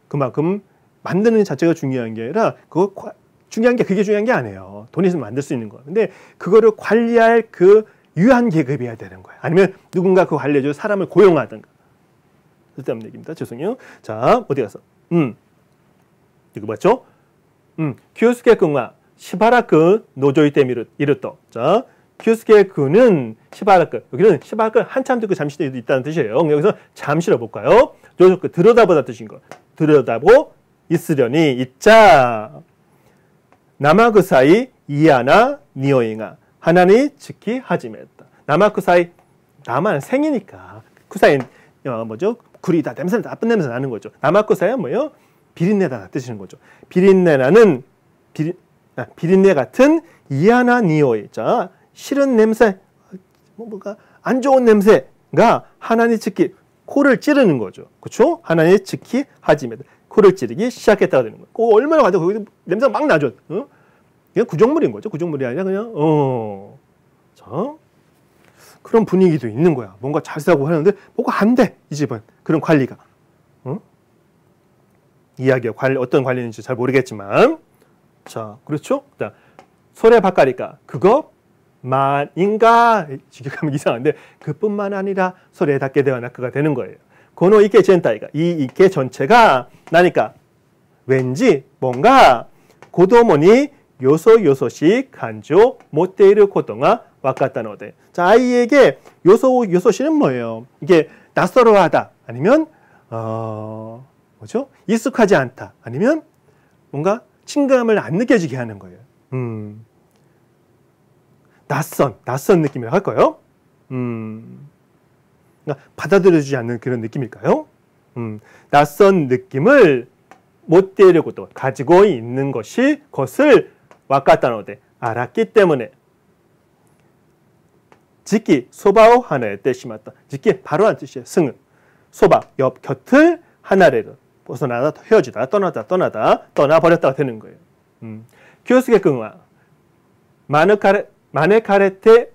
그만큼 만드는 자체가 중요한 게 아니라 그게 중요한 게 아니에요. 돈이 있으면 만들 수 있는 거. 근데 그거를 관리할 그 유한 계급이어야 되는 거예요. 아니면 누군가 그 관리해줄 사람을 고용하든가. 쓸데없는 얘기입니다. 죄송해요. 자, 어디 가서? 이거 맞죠? 큐스케君は 시바라크 노조이 때 이르또. 자, 큐스케君은 시바라크. 여기는 시바라크 한참 듣고 잠시 있다는 뜻이에요. 여기서 잠시로 볼까요? 들여다보다 뜻인 거. 들여다보 있으려니 있자. 나마쿠사이 이하나 니오이가 하나니 지키 하지메다. 나마쿠사이, 나만 생이니까. 쿠사이 뭐죠? 구리다, 냄새, 나쁜 냄새 나는 거죠. 나마쿠사이는 뭐예요? 비린내다 뜻이는 거죠. 비린내 같은 이하나 니오이. 자, 싫은 냄새, 뭐가 안 좋은 냄새가 하나니 지키, 코를 찌르는 거죠. 그렇죠? 하나니 지키 하지메다. 코를 찌르기 시작했다가 되는 거예요. 얼마나 가도 거기 냄새가 막 나죠. 그냥 구정물인 거죠. 구정물이 아니라 그냥 자, 그런 분위기도 있는 거야. 뭔가 잘 싸고 하는데 뭐가 안 돼. 이 집은 그런 관리가. 이야기가 어떤 관리인지 잘 모르겠지만, 자, 그렇죠? 자, 소래 바까리까 그거 만인가 지금 이상한데 그뿐만 아니라 소래에 닿게 되어 낙그가 되는 거예요. 고노 이케 전타이가 이 이케 전체가 나니까 왠지 뭔가 고도모니 요소요소시 간조 못되이르 코도가 와카타노데. 자, 아이에게 요소시는 뭐예요? 이게 낯설어하다 아니면 뭐죠? 익숙하지 않다 아니면 뭔가 친감을 안 느껴지게 하는 거예요. 낯선 느낌이라고 할까요? 그러니까 받아들여지지 않는 그런 느낌일까요? 낯선 느낌을 못되려고 또 가지고 있는 것을 와카타노데 알았기 때문에 지키 소바오 하나에 떼시마다. 지키 바로란 뜻이에요. 승은 소바 옆 곁을 하나래로 벗어나다 헤어지다 떠나버렸다가 되는 거예요. 교수의 근화 마네카레테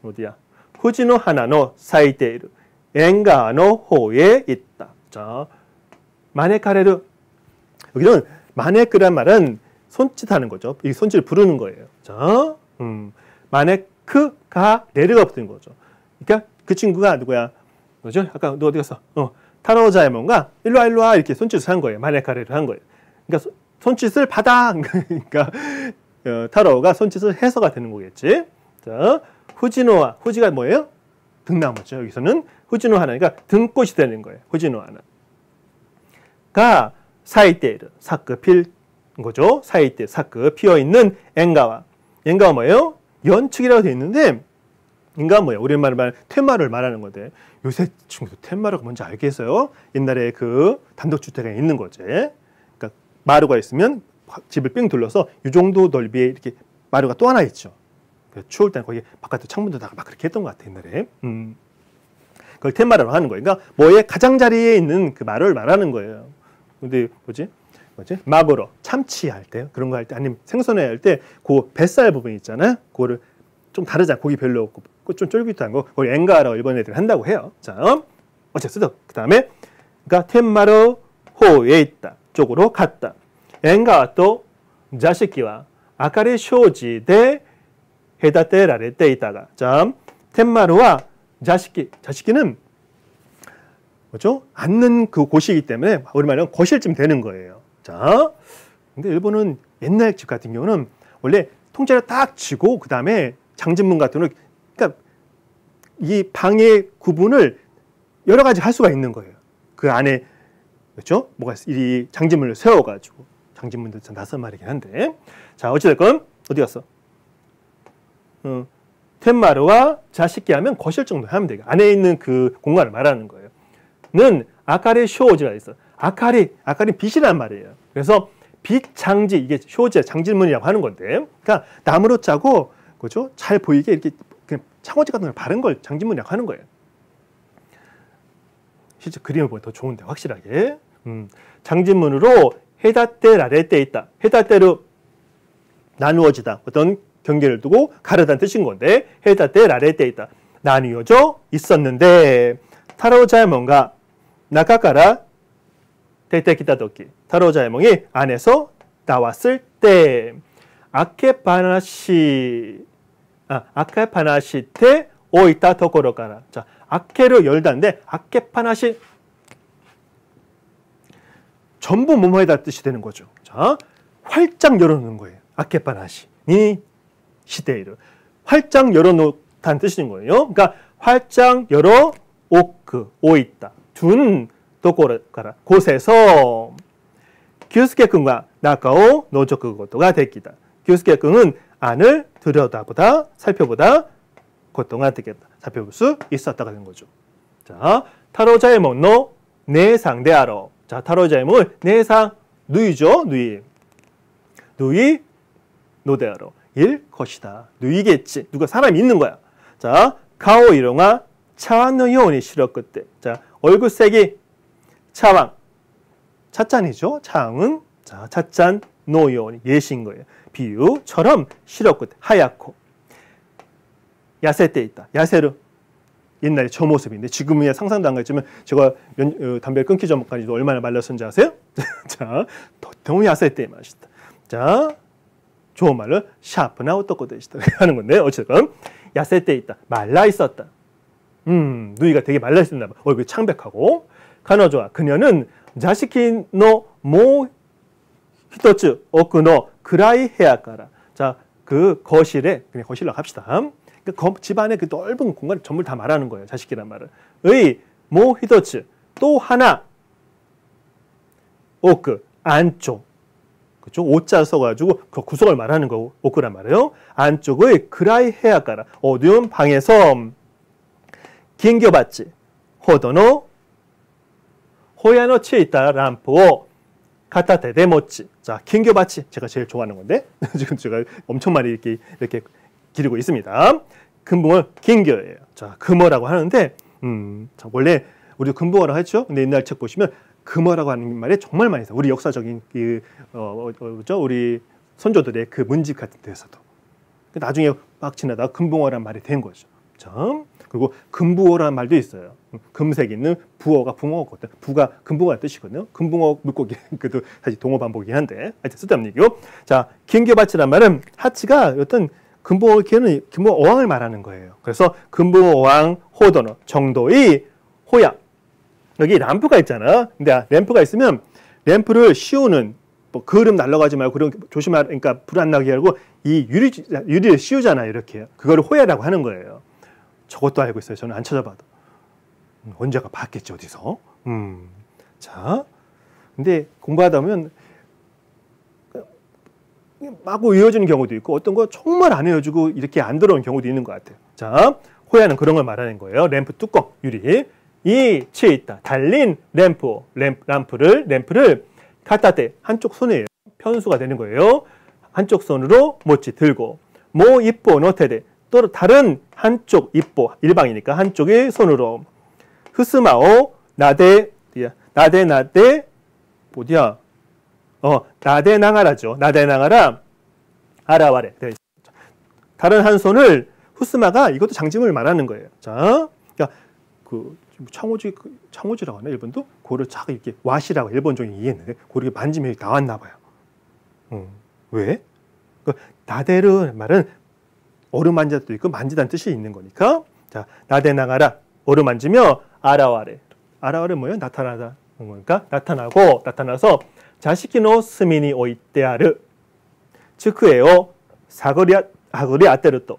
어디야? 후지노 하나노 사이테이르 엔가노 호에 있다. 자, 마네카레르 여기는 마네크란 말은 손짓하는 거죠. 이 손짓을 부르는 거예요. 자, 마네크가 레르가 붙은 거죠. 그러니까 그 친구가 누구야? 뭐죠? 아까 너 어디 갔어? 타로자에몬가 일로 와 이렇게 손짓을 한 거예요. 마네카레를 한 거예요. 그러니까 손짓을 받아. 그러니까 타로가 손짓을 해서가 되는 거겠지. 자, 후지노와 후지가 뭐예요? 등나무죠. 여기서는 후지노 하나니까 등꽃이 되는 거예요. 후지노 하나가 사이테이르 사크 필 거죠. 사이테 사크 피어 있는 엔가와 뭐예요? 연축이라고 되어 있는데 인가 뭐예요? 우리말로 말하는 텐마루를 말하는 건데 요새 친구들 텐마루가 뭔지 알겠어요? 옛날에 그 단독주택에 있는 거지. 그러니까 마루가 있으면 집을 삥 둘러서 이 정도 넓이에 이렇게 마루가 또 하나 있죠. 추울 때는 거기 바깥에 창문도 다 막 그렇게 했던 것 같아 옛날에. 그걸 텐마루로 하는 거예요. 그러니까 뭐의 가장자리에 있는 그 마루를 말하는 거예요. 근데 뭐지? 마구로 참치할 때 그런 거 할 때 아니면 생선회 할 때 그 뱃살 부분 있잖아요. 그거를 좀 다르잖아. 고기 별로 없고 좀 쫄깃한 거 그걸 엔가라고 일본 애들이 한다고 해요. 자, 어쨌든 그 다음에 그러니까 텐마루 호에 있다. 쪽으로 갔다. 엔가와 또 자식이와 아카리 쇼지대 헤다테라레테 있다가 자, 텐마루와 자식이는 뭐죠? 앉는 그 곳이기 때문에 우리말은 거실쯤 되는 거예요. 자, 근데 일본은 옛날 집 같은 경우는 원래 통째로 딱 쥐고 그 다음에 장진문 같은 경우는 그러니까 이 방의 구분을 여러 가지 할 수가 있는 거예요. 그 안에 그렇죠? 뭐가 이 장진문을 세워가지고 장진문도 참 낯선 말이긴 한데 자 어찌됐건 어디 갔어? 텐마루와 자식기 하면 거실 정도 하면 돼요. 안에 있는 그 공간을 말하는 거예요. 는 아카리 쇼지가 있어. 아카리 빛이란 말이에요. 그래서 빛 장지 이게 쇼지 장진문이라고 하는 건데, 그러니까 나무로 짜고 그죠? 잘 보이게 이렇게 그냥 창호지 같은 걸 바른 걸 장진문이라고 하는 거예요. 실제 그림을 보면 더 좋은데 확실하게 장진문으로 헤다테 라레테 있다. 헤다테로 나누어지다. 어떤 경계를 두고 가르다는 뜻인 건데 헤다테 라레테 있다. 나뉘어져 있었는데 타로자에몽가 나카카라 데테키타 도키 타로자에몽이 안에서 나왔을 때 아케파나시 테 오이타 토코로카라. 자, 아케를 열다는데 아케파나시 전부 뭐뭐에다 뜻이 되는 거죠. 자, 활짝 열어놓는 거예요. 아케파나시 니 시대이를 활짝 열어놓다는 뜻인 거예요. 그러니까 활짝 열어 오이타 둔 도코로카라 곳에서 규스케君과 나카오 노조크 것도가 됐기다. 규스케君은 안을 들여다보다 살펴보다 것도가 되겠다. 살펴볼 수 있었다가 된 거죠. 자, 타로자에몽의 내상 대하러. 자, 타로자에몽을 내상 누이죠. 누이 노대하러 일 것이다. 누이겠지. 누가 사람이 있는 거야. 자, 가오 이롱아 차왕의 요원이 실었을 자, 얼굴색이 차왕 찻잔이죠. 차왕은 자, 찻잔 노요원이 예신 거예요. 비유처럼 실었고 하얗고 야세 때 있다. 야세로 옛날에 저 모습인데 지금은 상상도 안 가지만 제가 담배를 끊기 전까지도 얼마나 말랐었는지 아세요? 자, 너무 야세 때 맛있다. 자, 좋은 말로 샤프나 오토코 되시다 하는 건데 어쨌든 야세 때 있다. 말라 있었다. 누이가 되게 말라 있었나 봐. 얼굴이 창백하고 가노조와 그녀는 자시키노 모 히토츠 오쿠노 그라이 헤아까라. 자, 그 거실에 그냥 거실로 갑시다. 그 집안의 그 넓은 공간을 전부 다 말하는 거예요. 자식이란 말을. 의 모 히토츠 또 하나 오크 안쪽 그죠? 오자 써가지고 그 구석을 말하는 거 오크란 말이에요. 안쪽의 그라이 헤아까라 어두운 방에서 긴겨봤지 호도노 호야노 치에 있다 람프を갖다 대대 못지. 자, 긴겨봤지 제가 제일 좋아하는 건데 지금 제가 엄청 많이 이렇게 기르고 있습니다. 금붕어 긴겨예요. 자, 금어라고 하는데 자, 원래 우리 금붕어라고 했죠. 근데 옛날 책 보시면 금어라고 하는 말이 정말 많이 있어요. 우리 역사적인 우리 선조들의 그 문집 같은 데서도 나중에 막 지나다가 금붕어란 말이 된 거죠. 자, 그리고 금붕어라는 말도 있어요. 금색 있는 부어가 붕어거든. 부가 금붕어라는 뜻이거든요. 금붕어 물고기 그래도 사실 동어 반복이긴 한데 하여튼 쓸데없는 얘기고. 자, 긴겨밭이란 말은 하치가 어떤 금붕어 기는 금붕어 어항을 말하는 거예요. 그래서 금붕어 어항 호도노 정도의 호야. 여기 램프가 있잖아. 근데 램프가 있으면 램프를 씌우는 뭐 그름 날아가지 말고 그런 조심하라. 그러니까 불 안 나게 하고 이 유리를 씌우잖아요. 이렇게 그거를 호야라고 하는 거예요. 저것도 알고 있어요. 저는 안 찾아봐도 언제가 봤겠지 어디서. 자, 근데 공부하다 보면 마구 외워지는 경우도 있고 어떤 거 정말 안 외워지고 이렇게 안 들어오는 경우도 있는 것 같아요. 자, 호야는 그런 걸 말하는 거예요. 램프 뚜껑 유리 이 치에 있다. 달린 램프를 갖다대 한쪽 손에 편수가 되는 거예요. 한쪽 손으로 못지 들고 모 입보 노테데 또 다른 한쪽 입보 일방이니까 한쪽의 손으로 흐스마오 나데 뭐디야 나데나가라죠. 나데나가라 아라와레. 다른 한 손을 후스마가 이것도 장징을 말하는 거예요. 자, 그러니까 그 창호지라고 하나 일본도 고를 쫙 이렇게 와시라고 일본 종이 이해했는데 고를 만지면 나왔나 봐요. 왜? 그 나데르 말은 어루만지다도 있고 만지다는 뜻이 있는 거니까. 자, 나데나가라 어루만지며 아라와레. 아라와레 뭐예요? 나타나다. 그러니까 나타나서 자식이노 스미니 오이테아르 츠크에요 하구리 아테르토.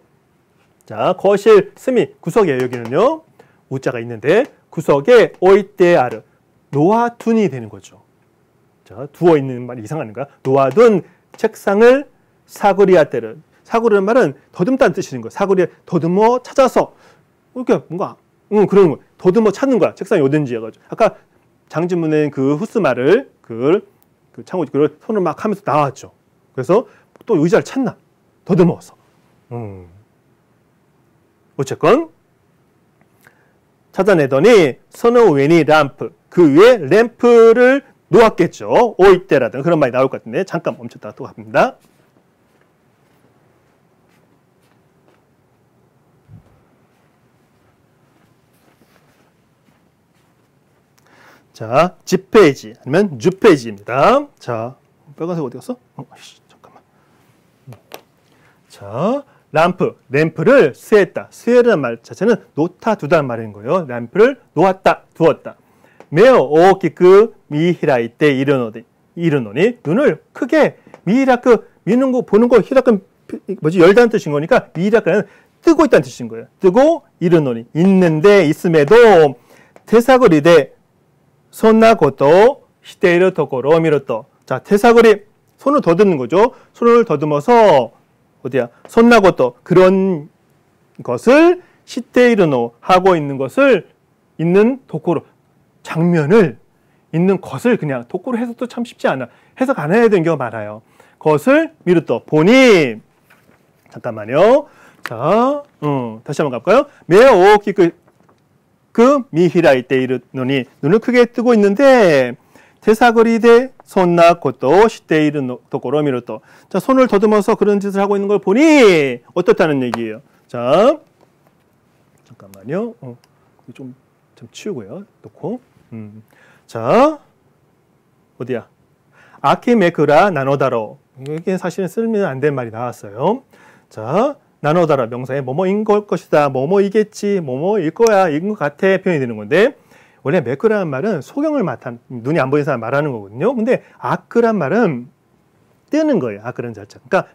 자, 거실 스미 구석이에요. 여기는요 우자가 있는데 구석에 오이테아르 놓아둔이 되는 거죠. 자, 두어 있는 말이 이상한 거야. 놓아둔 책상을 사구리 아테르. 사구리는 말은 더듬다는 뜻인 거야. 사구리 더듬어 찾아서 이렇게 뭔가 그런 거 더듬어 찾는 거야. 책상이 어딘지 해가지고 아까 장지문의 그 후스마를 그 창호지 그걸 손을 막 하면서 나왔죠. 그래서 또 의자를 찾나 더듬어서. 어쨌건 찾아내더니 선호 웬이 램프 그 위에 램프를 놓았겠죠. 오이때라든 그런 말이 나올 것 같은데 잠깐 멈췄다가 또 갑니다. 자, 10페이지 아니면 6페이지입니다. 자, 빨간색 어디 갔어? 잠깐만. 자, 램프를 수했다. 수해라는 말 자체는 놓다 두다는 말인 거예요. 램프를 놓았다, 두었다. 매우 오키쿠 미히라이 때 이르노니 눈을 크게 미히라크 미는 거 보는 거 히라크 뭐지 열다는 뜻인 거니까 미히라크는 뜨고 있다는 뜻인 거예요. 뜨고 이르노니 있는데 있음에도 테사거리대 손나고도 시테이르 토코로 미루토. 자, 테사거리 손을 더듬는 거죠. 손을 더듬어서 어디야? 손나고도 그런 것을 시테이르노 하고 있는 것을 있는 도코로 장면을 있는 것을 그냥 도코로 해석도 참 쉽지 않아. 해석 안 해야 되는 경우가 많아요. 것을 미루토 보니 잠깐만요. 자, 다시 한번 가볼까요? 매우 오키쿠 미히라이 때 이르노니 눈을 크게 뜨고 있는데 테사거리대 손나고도 시테이르 도코로 미루토. 자, 손을 더듬어서 그런 짓을 하고 있는 걸 보니 어떻다는 얘기예요. 자, 잠깐만요. 좀 치우고요. 놓고. 자, 어디야? 아키메쿠라 나노다로. 이게 사실은 쓰면 안 된 말이 나왔어요. 자, 나노다라 명사에 뭐뭐인 걸 것이다, 뭐뭐이겠지, 뭐뭐일 거야, 이런 것 같아 표현이 되는 건데 원래 메크라는 말은 소경을 맡은 눈이 안 보이는 사람 말하는 거거든요. 근데 아크란 말은 뜨는 거예요. 아크라는 자체. 그러니까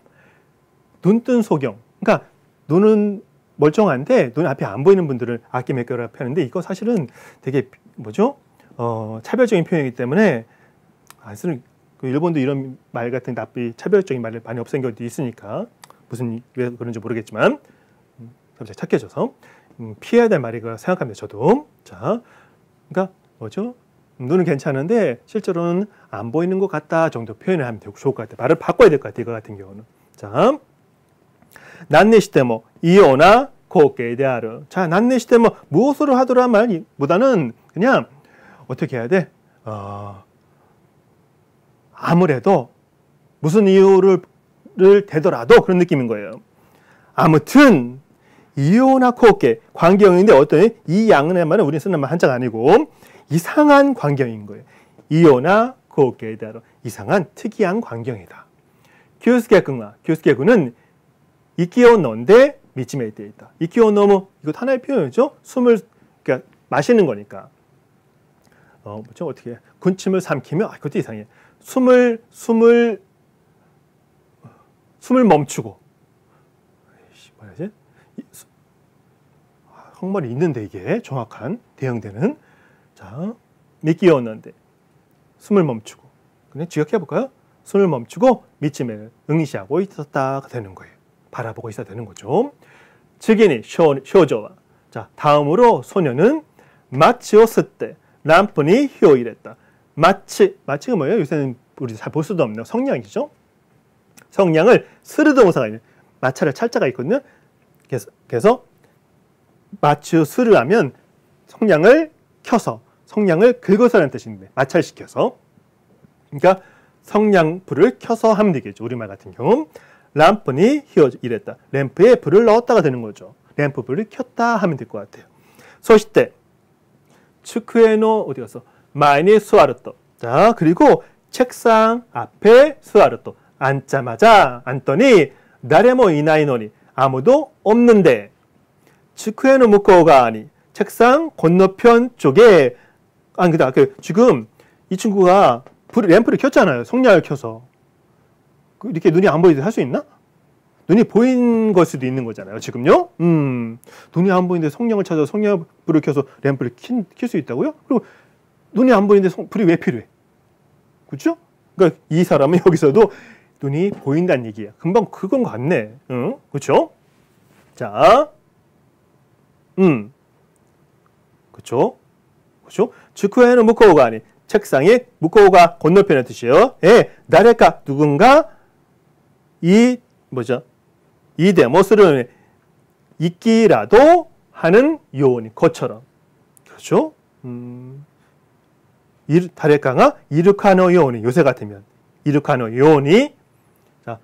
눈 뜬 소경. 그러니까 눈은 멀쩡한데 눈 앞이 안 보이는 분들을 아키 메크라고 표현하는데 이거 사실은 되게 뭐죠? 차별적인 표현이기 때문에 사실은 일본도 이런 말 같은 나쁜 차별적인 말을 많이 없앤 경우도 있으니까. 왜 그런지 모르겠지만 갑자기 착해져서 피해야 될 말이라고 생각합니다. 저도. 자, 그러니까 뭐죠? 눈은 괜찮은데 실제로는 안 보이는 것 같다 정도 표현을 하면 되고 좋을 것 같아요. 말을 바꿔야 될 것 같아요. 이거 같은 경우는. 자, 난네시테모 이오나 코케데아르. 자, 난네시테모 무엇으로 하더라 말보다는 그냥 어떻게 해야 돼? 아무래도 무슨 이유를 되더라도 그런 느낌인 거예요. 아무튼 이오나 코케 광경인데 어떤 이 양의 말은 우리 쓰는 말 한자가 아니고 이상한 광경인 거예요. 이오나 코케다로 이상한 특이한 광경이다. 교수께군은 이키오노인데 미치메 때 있다. 이키오노무 이것 하나의 표현이죠. 숨을 그러니까 마시는 거니까. 뭐죠? 어떻게 군침을 삼키며 그것도 이상해. 숨을 멈추고 뭐라지? 한국말이 있는데 이게 정확한 대형되는 자 미끼였는데 숨을 멈추고 그냥 지각해 볼까요? 숨을 멈추고 미침을 응시하고 있었다가 되는 거예요. 바라보고 있어야 되는 거죠. 즉이니 쇼조와 자 다음으로 소녀는 마치を吸ってランプに火を入れた. 마치가 뭐예요? 요새는 우리 잘 볼 수도 없는 성냥이죠. 성냥을 스르드 동사가 있는 마차를 찰자가 있거든요. 그래서 마추 스르 하면 성냥을 켜서 성냥을 긁어서라는 뜻인데 마찰시켜서 그러니까 성냥 불을 켜서 하면 되겠죠. 우리말 같은 경우 람프니 히어 이랬다. 램프에 불을 넣었다가 되는 거죠. 램프 불을 켰다 하면 될 것 같아요. 소시때 축구에노 어디 갔어? 마이니 수아르토. 자 그리고 책상 앞에 수아르토. 앉자마자 앉더니 나레모 이나이노니 아무도 없는데 축구에노 무코가 아니 책상 건너편 쪽에 지금 이 친구가 램프를 켰잖아요. 성냥을 켜서 이렇게 눈이 안 보이는데 할 수 있나? 눈이 보인 걸 수도 있는 거잖아요. 지금요. 눈이 안 보이는데 성냥을 찾아서 성냥불을 켜서 램프를 킬 수 있다고요? 그리고 눈이 안 보이는데 불이 왜 필요해? 그렇죠? 그러니까 이 사람은 여기서도 눈이 보인다는 얘기야. 금방 그건 같네. 그렇죠? 자, 그렇죠? 그렇죠? 주쿠에는 무코우가 아니 책상에 무코우가 건너편의 뜻이에요. 예, 나레카 누군가 이 뭐죠? 이 데모스를 있기라도 하는 요원이 것처럼 그렇죠? 다레카가 이르카노 요원이 요새 같으면 이르카노 요원이 자,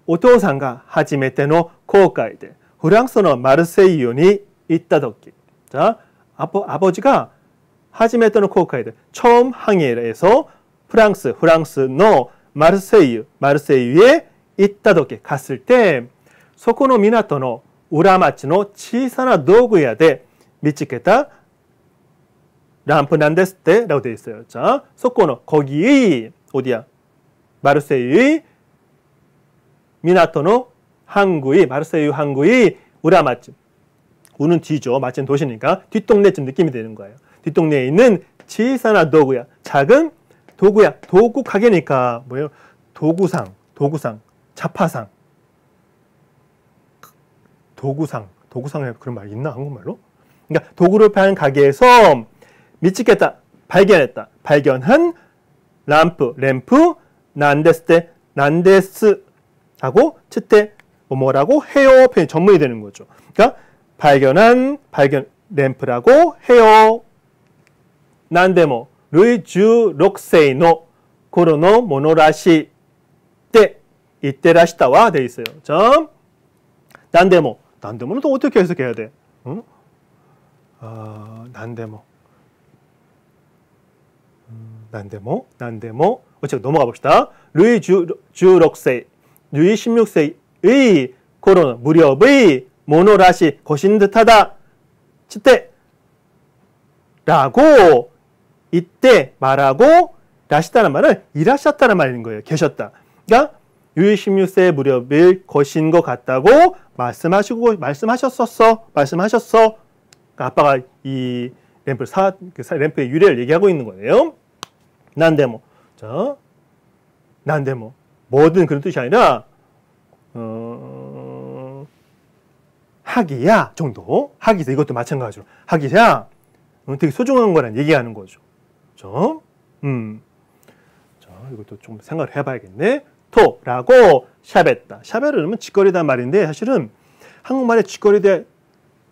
오토상가 하지메테노 고가이데 프랑스의 마르세유니 있다 덕기 자 아버지가 하지메토노 코카이드 처음 항해에서 프랑스의 마르세유에 이타도께 갔을 때 소코노 미나토노 우라마치노 치사나 도구야데 미치겠다 람프 난데스테 라고 되어 있어요. 자, 소코노 거기의 어디야? 마르세유의 미나토노 항구의 마르세유 항구의 우라마치 우는 뒤죠. 마치는 도시니까 뒷동네쯤 느낌이 되는 거예요. 뒷동네에 있는 치사나 도구야. 작은 도구야. 도구 가게니까 뭐예요? 도구상, 자파상. 도구상에 그런 말 있나? 한국말로? 그러니까 도구를 파는 가게에서 미치겠다. 발견한 램프, 난데스 하고 츠테 뭐라고 해요 표현 전문이 되는 거죠. 그러니까 발견 램프라고 해요. 난데모 루이 16세이노 고로노 모노라시 때 이때라시다와 돼 있어요. 자, 난데모는 또 어떻게 해석해야 돼? 응? 난데모. 어쨌든 넘어가 봅시다. 루이 16세이, 루이 16세의 코로나 무렵의 모노라시 거신 듯하다. 칠때 라고 이때 말하고 라시다는 말은 일하셨다는 말인 거예요. 계셨다. 그러니까 루이 16세 무렵일 것인 것 같다고 말씀하셨어. 그러니까 아빠가 이 램프의 유래를 얘기하고 있는 거예요. 난데모. 자, 난데모. 뭐든 그런 뜻이 아니라 하기야 정도. 하기자 이것도 마찬가지로. 하기자 되게 소중한 거란 얘기하는 거죠. 그렇죠? 자, 이것도 좀 생각을 해봐야겠네. 토라고 샤베다. 샤베를 넣으면 짓거리단 말인데 사실은 한국말에 짓거리에 대해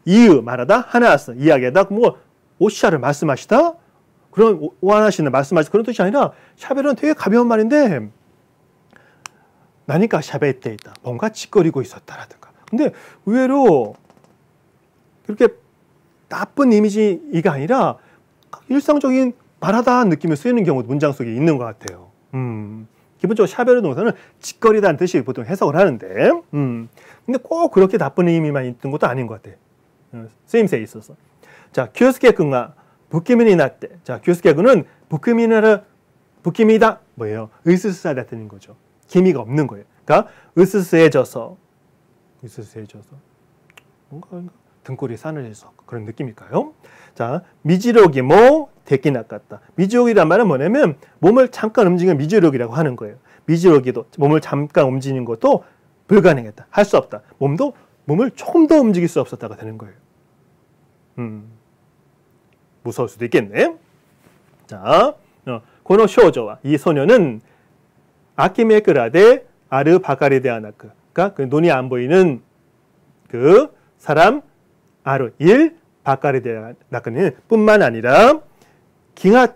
이유 말하다 하나였어. 이야기하다 뭐 오시아를 말씀하시다 그런 오하나시는 말씀하시다 그런 뜻이 아니라 샤베는 되게 가벼운 말인데 나니까 샤베때 있다. 뭔가 짓거리고 있었다라든가. 근데 의외로 그렇게 나쁜 이미지가 아니라 일상적인 말하다 느낌을 쓰이는 경우도 문장 속에 있는 것 같아요. 기본적으로 샤베르 동사는 짓거리다는 뜻이 보통 해석을 하는데 근데 꼭 그렇게 나쁜 의미만 있는 것도 아닌 것 같아. 쓰임새에 있어서. 자, 교수께군가 부키미니 나때. 자, 교수께군은 부키미다 뭐예요? 으스스하다는 거죠. 기미가 없는 거예요. 그러니까 으스스해져서 뭔가 등골이 싸늘해서 그런 느낌일까요? 자, 미지록이 뭐 데끼나갔다. 미지록이란 말은 뭐냐면 몸을 잠깐 움직이는 미지록이라고 하는 거예요. 미지록이도 몸을 잠깐 움직이는 것도 불가능했다. 할 수 없다. 몸을 조금 더 움직일 수 없었다가 되는 거예요. 무서울 수도 있겠네. 자, 고노 쇼조와 이 소녀는 아키메크라데 아르 바카리데 아나크. 그러니까 그 눈이 안 보이는 그 사람 아르 일 바카리데 아나크는 뿐만 아니라 기가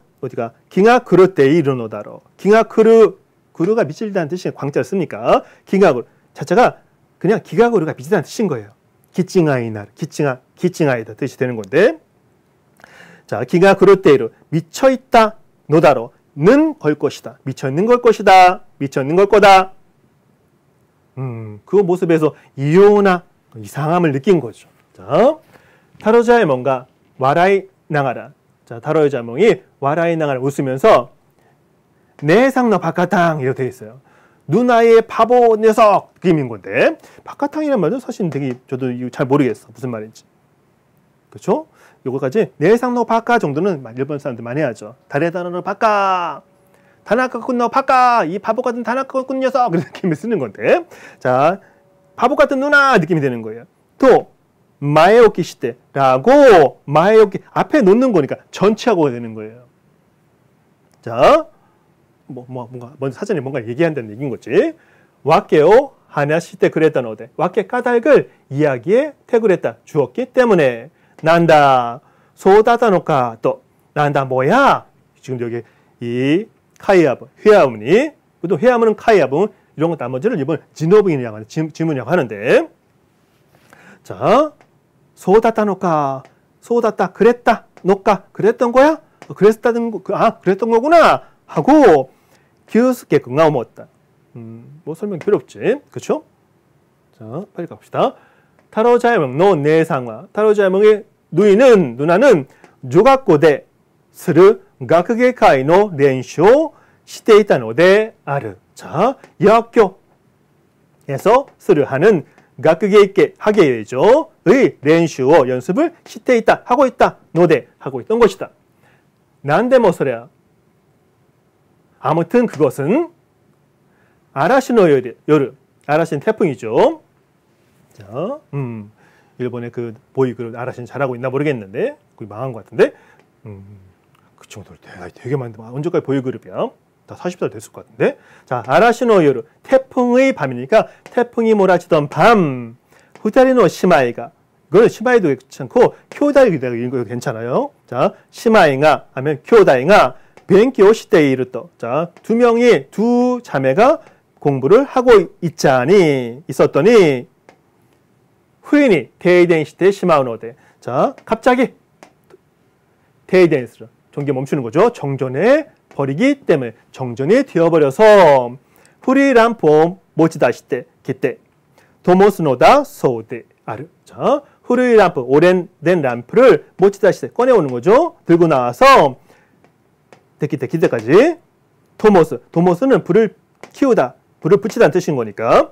그르테이 이르노다로. 그루가 미칠다는 뜻이 광자를 씁니까? 기가그루 자체가 그냥 기가그루가 미치다는 뜻인 거예요. 기칭아이다 뜻이 되는 건데. 자, 기가 그르테이로 미쳐있다 노다로는 걸 것이다. 미쳐있는 걸 것이다. 미쳐있는 걸 거다. 그 모습에서 이요나 이상함을 느낀 거죠. 자, 타로자의 뭔가 와라이 나가라. 자, 타로의 자몽이 와라이 나가라 웃으면서 내상너 바카탕 이렇게 되어 있어요. 누나의 바보 녀석 느낌인 건데 바카탕이란 말도 사실 되게 저도 잘 모르겠어. 무슨 말인지. 그렇죠? 요거까지 내상너 바카 정도는 일본 사람들 많이 하죠. 다레다노 바카 다나카군 너 바카 이 바보 같은 다나카군 녀석 그런 느낌을 쓰는 건데 자 바보 같은 누나 느낌이 되는 거예요. 또 마에오키 시대라고 마에오키 앞에 놓는 거니까 전치하고 되는 거예요. 자 뭔가 먼저 사전에 뭔가 얘기한다는 얘기인 거지. 와케오 하나시테 그랬다 노데 와케 까닭을 이야기에 태그랬다 주었기 때문에 난다 소다다노카 또 난다 뭐야 지금 여기 이 카이아부 회화음이 또 회화음은 카이아부 이런 것 나머지를 이번 진노부인이라고 하는 지문이라고 하는데 자 소다다노카 소다다 그랬다 노까 그랬던 거야 그랬던 거구나 하고 기요스케君が 思った. 뭐 설명 필요 없지, 그렇죠? 자, 빨리 갑시다. 타로자이몽의 네상과 타로자이몽의 누나는 조각고대する 学芸会の練習をしていたのである. 자, 여학교에서 する 하는 学芸계 학예회조의 練習を 연습을 していた 하고 있다. 노대 하고 있던 것이다. 난데모 소리야. 아무튼 그것은 아라시노 요르. 아라시는 태풍이죠. 자, 일본의 그 보이그룹 아라시는 잘하고 있나 모르겠는데 거의 망한 것 같은데 그 정도로 되게 많은데 언제까지 보이그룹이야? 다 40살 됐을 것 같은데. 자, 아라시노 요르. 태풍의 밤이니까 태풍이 몰아치던 밤. 후다리노 시마이가. 이거는 시마이도 괜찮고 쿄다이가 이런 거 괜찮아요. 자, 시마이가 하면 쿄다이가 벤키오 시테이르또. 자, 두 자매가 공부를 하고 있었더니 후인이 대이덴 시대 시마우노데. 자, 갑자기 대이덴스로 전기 멈추는 거죠. 정전해 버리기 때문에 정전이 되어버려서 후리람포 모치다시테 기때 도모스노다 소데 아르. 자, 후리람프 오랜된 람프를 모치다시테 꺼내오는 거죠. 들고 나와서 기때까지 도모스는 불을 키우다, 불을 붙이다는 뜻인 거니까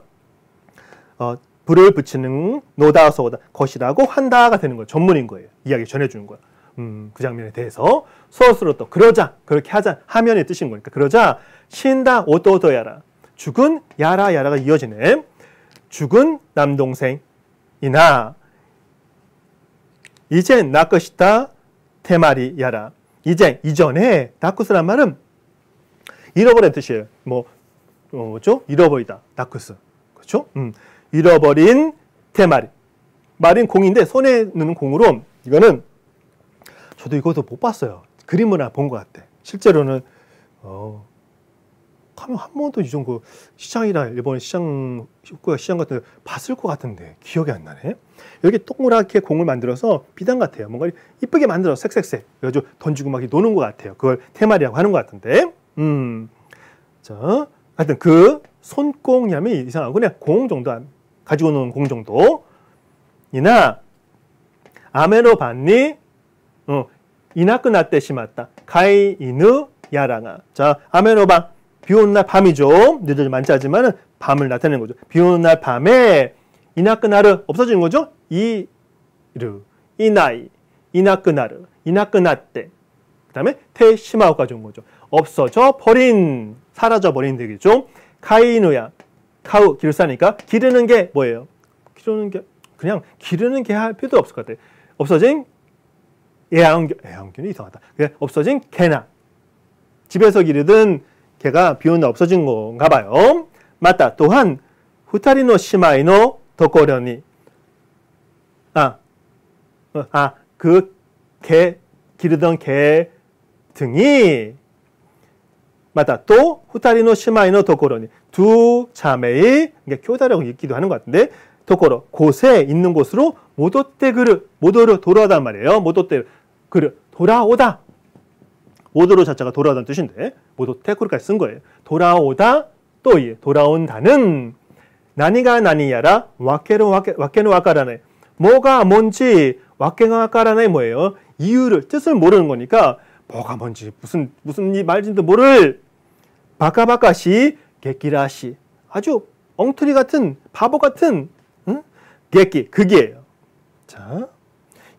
불을 붙이는 노다 소다 것이라고 한다가 되는 거예요. 전문인 거예요. 이야기 전해주는 거야. 그 장면에 대해서 소스로 또 그러자, 그렇게 하자 하면의 뜻인 거니까. 그러자 신다 오도도야라. 죽은 야라가 이어지네. 죽은 남동생이나 이젠 나것이다 테마리야라. 이전에 나쿠스란 말은 잃어버린 뜻이에요. 뭐죠? 잃어버리다. 나쿠스. 그렇죠? 잃어버린 테마리. 말인 공인데 손에 넣는 공으로 이거는 저도 이것도 못 봤어요. 그림을 본 것 같아. 실제로는 한 번도 이 정도 시장이나 일본 시장 같은 데 봤을 것 같은데 기억이 안 나네. 여기 동그랗게 공을 만들어서 비단 같아요. 뭔가 이쁘게 만들어서 색색색 그래가지고 던지고 막 노는 것 같아요. 그걸 테마리라고 하는 것 같은데. 자, 하여튼 그 손공이하면 이상하고 그냥 공 정도 가지고 노는 공 정도. 이나 아메노 반니 이나끄나때 심았다. 가이 이누 야랑아. 자, 아메노반 비 오는 날 밤이죠. 늦어지 많지 않지만은 밤을 나타내는 거죠. 비 오는 날 밤에 이나끄나르 없어지는 거죠. 이르, 이나이, 이나끄나르, 이나끄나때. 그다음에 테시마오까지 온 거죠. 없어져 버린, 사라져 버린 되겠죠. 카이누야, 카우 기르사니까 기르는 게 뭐예요? 기르는 게 그냥 기르는 게 할 필요도 없을 것 같아요. 없어진 애완견이 이상하다. 없어진 개나 집에서 기르던 개가 비 오는 날 없어진 건가 봐요. 맞다. 또한 후타리노 시마이노 도코련이 그 개 기르던 개 등이 맞다. 또 후타리노 시마이노 도코련이 두 자매의 교다라고 읽기도 하는 것 같은데 도코로 곳에 있는 곳으로 모도로 돌아오단 말이에요. 모도떼 그르 돌아오다. 모도로 자체가 돌아오다는 뜻인데 모도테쿠르까지 쓴 거예요. 돌아오다 또 돌아온다는 나니가 나니야라 와케는 와카라네. 뭐가 뭔지 와케가 와카라네 뭐예요? 이유를 뜻을 모르는 거니까 뭐가 뭔지 무슨 말인지도 모를 바카바카시 객기라시 아주 엉터리 같은 바보 같은 객기 극이에요. 자,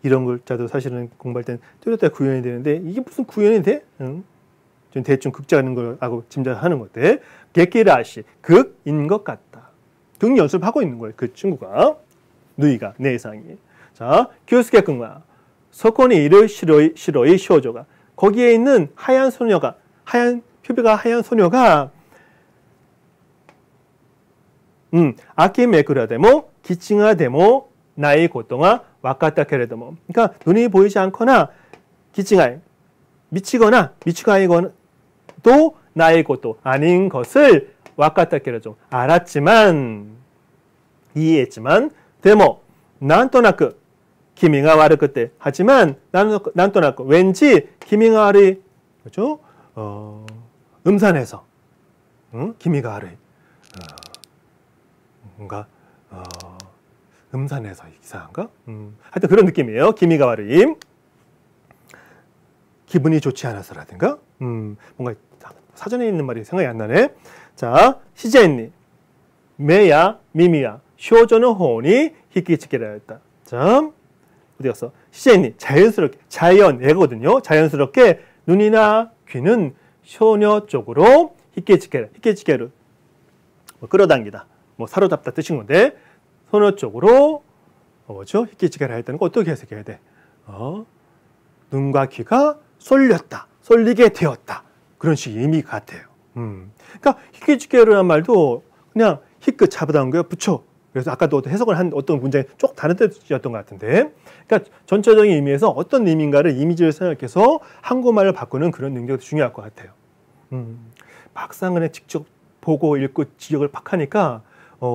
이런 글자도 사실은 공부할 때는 뚜렷하게 구현이 되는데 이게 무슨 구현이 돼? 좀 대충 극자하는 걸 하고 짐작하는 건데 객기라시 극인 것 같다. 극 연습하고 있는 거예요. 그 친구가 누이가 내상이. 자, 교수께군과 서코니 이르 시로이 쇼조가 거기에 있는 하얀 표비가 하얀 소녀가 아키 메쿠라 데모 기칭아 데모 나이 고통아 와카타 케레도모. 그러니까 눈이 보이지 않거나 기칭아 미치거나 미치가이거나 또 나이 고통 아닌 것을 와카타 케레도 알았지만 이해했지만 데모 난토나크 기미가 와르 그때. 하지만 난 떠났고 왠지 기미가 와르 그죠? 음산해서 기미가 와르 뭔가 음산해서 이상한가? 하여튼 그런 느낌이에요. 기미가 와르임. 기분이 좋지 않아서라든가 뭔가 사전에 있는 말이 생각이 안 나네. 자, 시제니 메야 미미야 쇼조는 호니 히키치케라 했다. 자, 어디 갔어? 시제니 자연스럽게 자연 애거든요. 자연스럽게 눈이나 귀는 소녀 쪽으로 히키치케라 히키치케르 뭐 끌어당기다 뭐 사로잡다 뜻인 건데 소녀 쪽으로 뭐죠? 히키치케라 했다는 거 어떻게 해석해야 돼? 눈과 귀가 쏠렸다, 쏠리게 되었다. 그런 식의 의미 같아요. 그러니까 히키치케르라는 말도 그냥 히끗 잡아당겨 붙여. 그래서 아까도 해석을 한 어떤 문장이 쪽 다른 뜻이었던 것 같은데, 그러니까 전체적인 의미에서 어떤 의미인가를 이미지를 생각해서 한국말을 바꾸는 그런 능력이 중요할 것 같아요. 막상 그냥 직접 보고 읽고 지역을 팍 하니까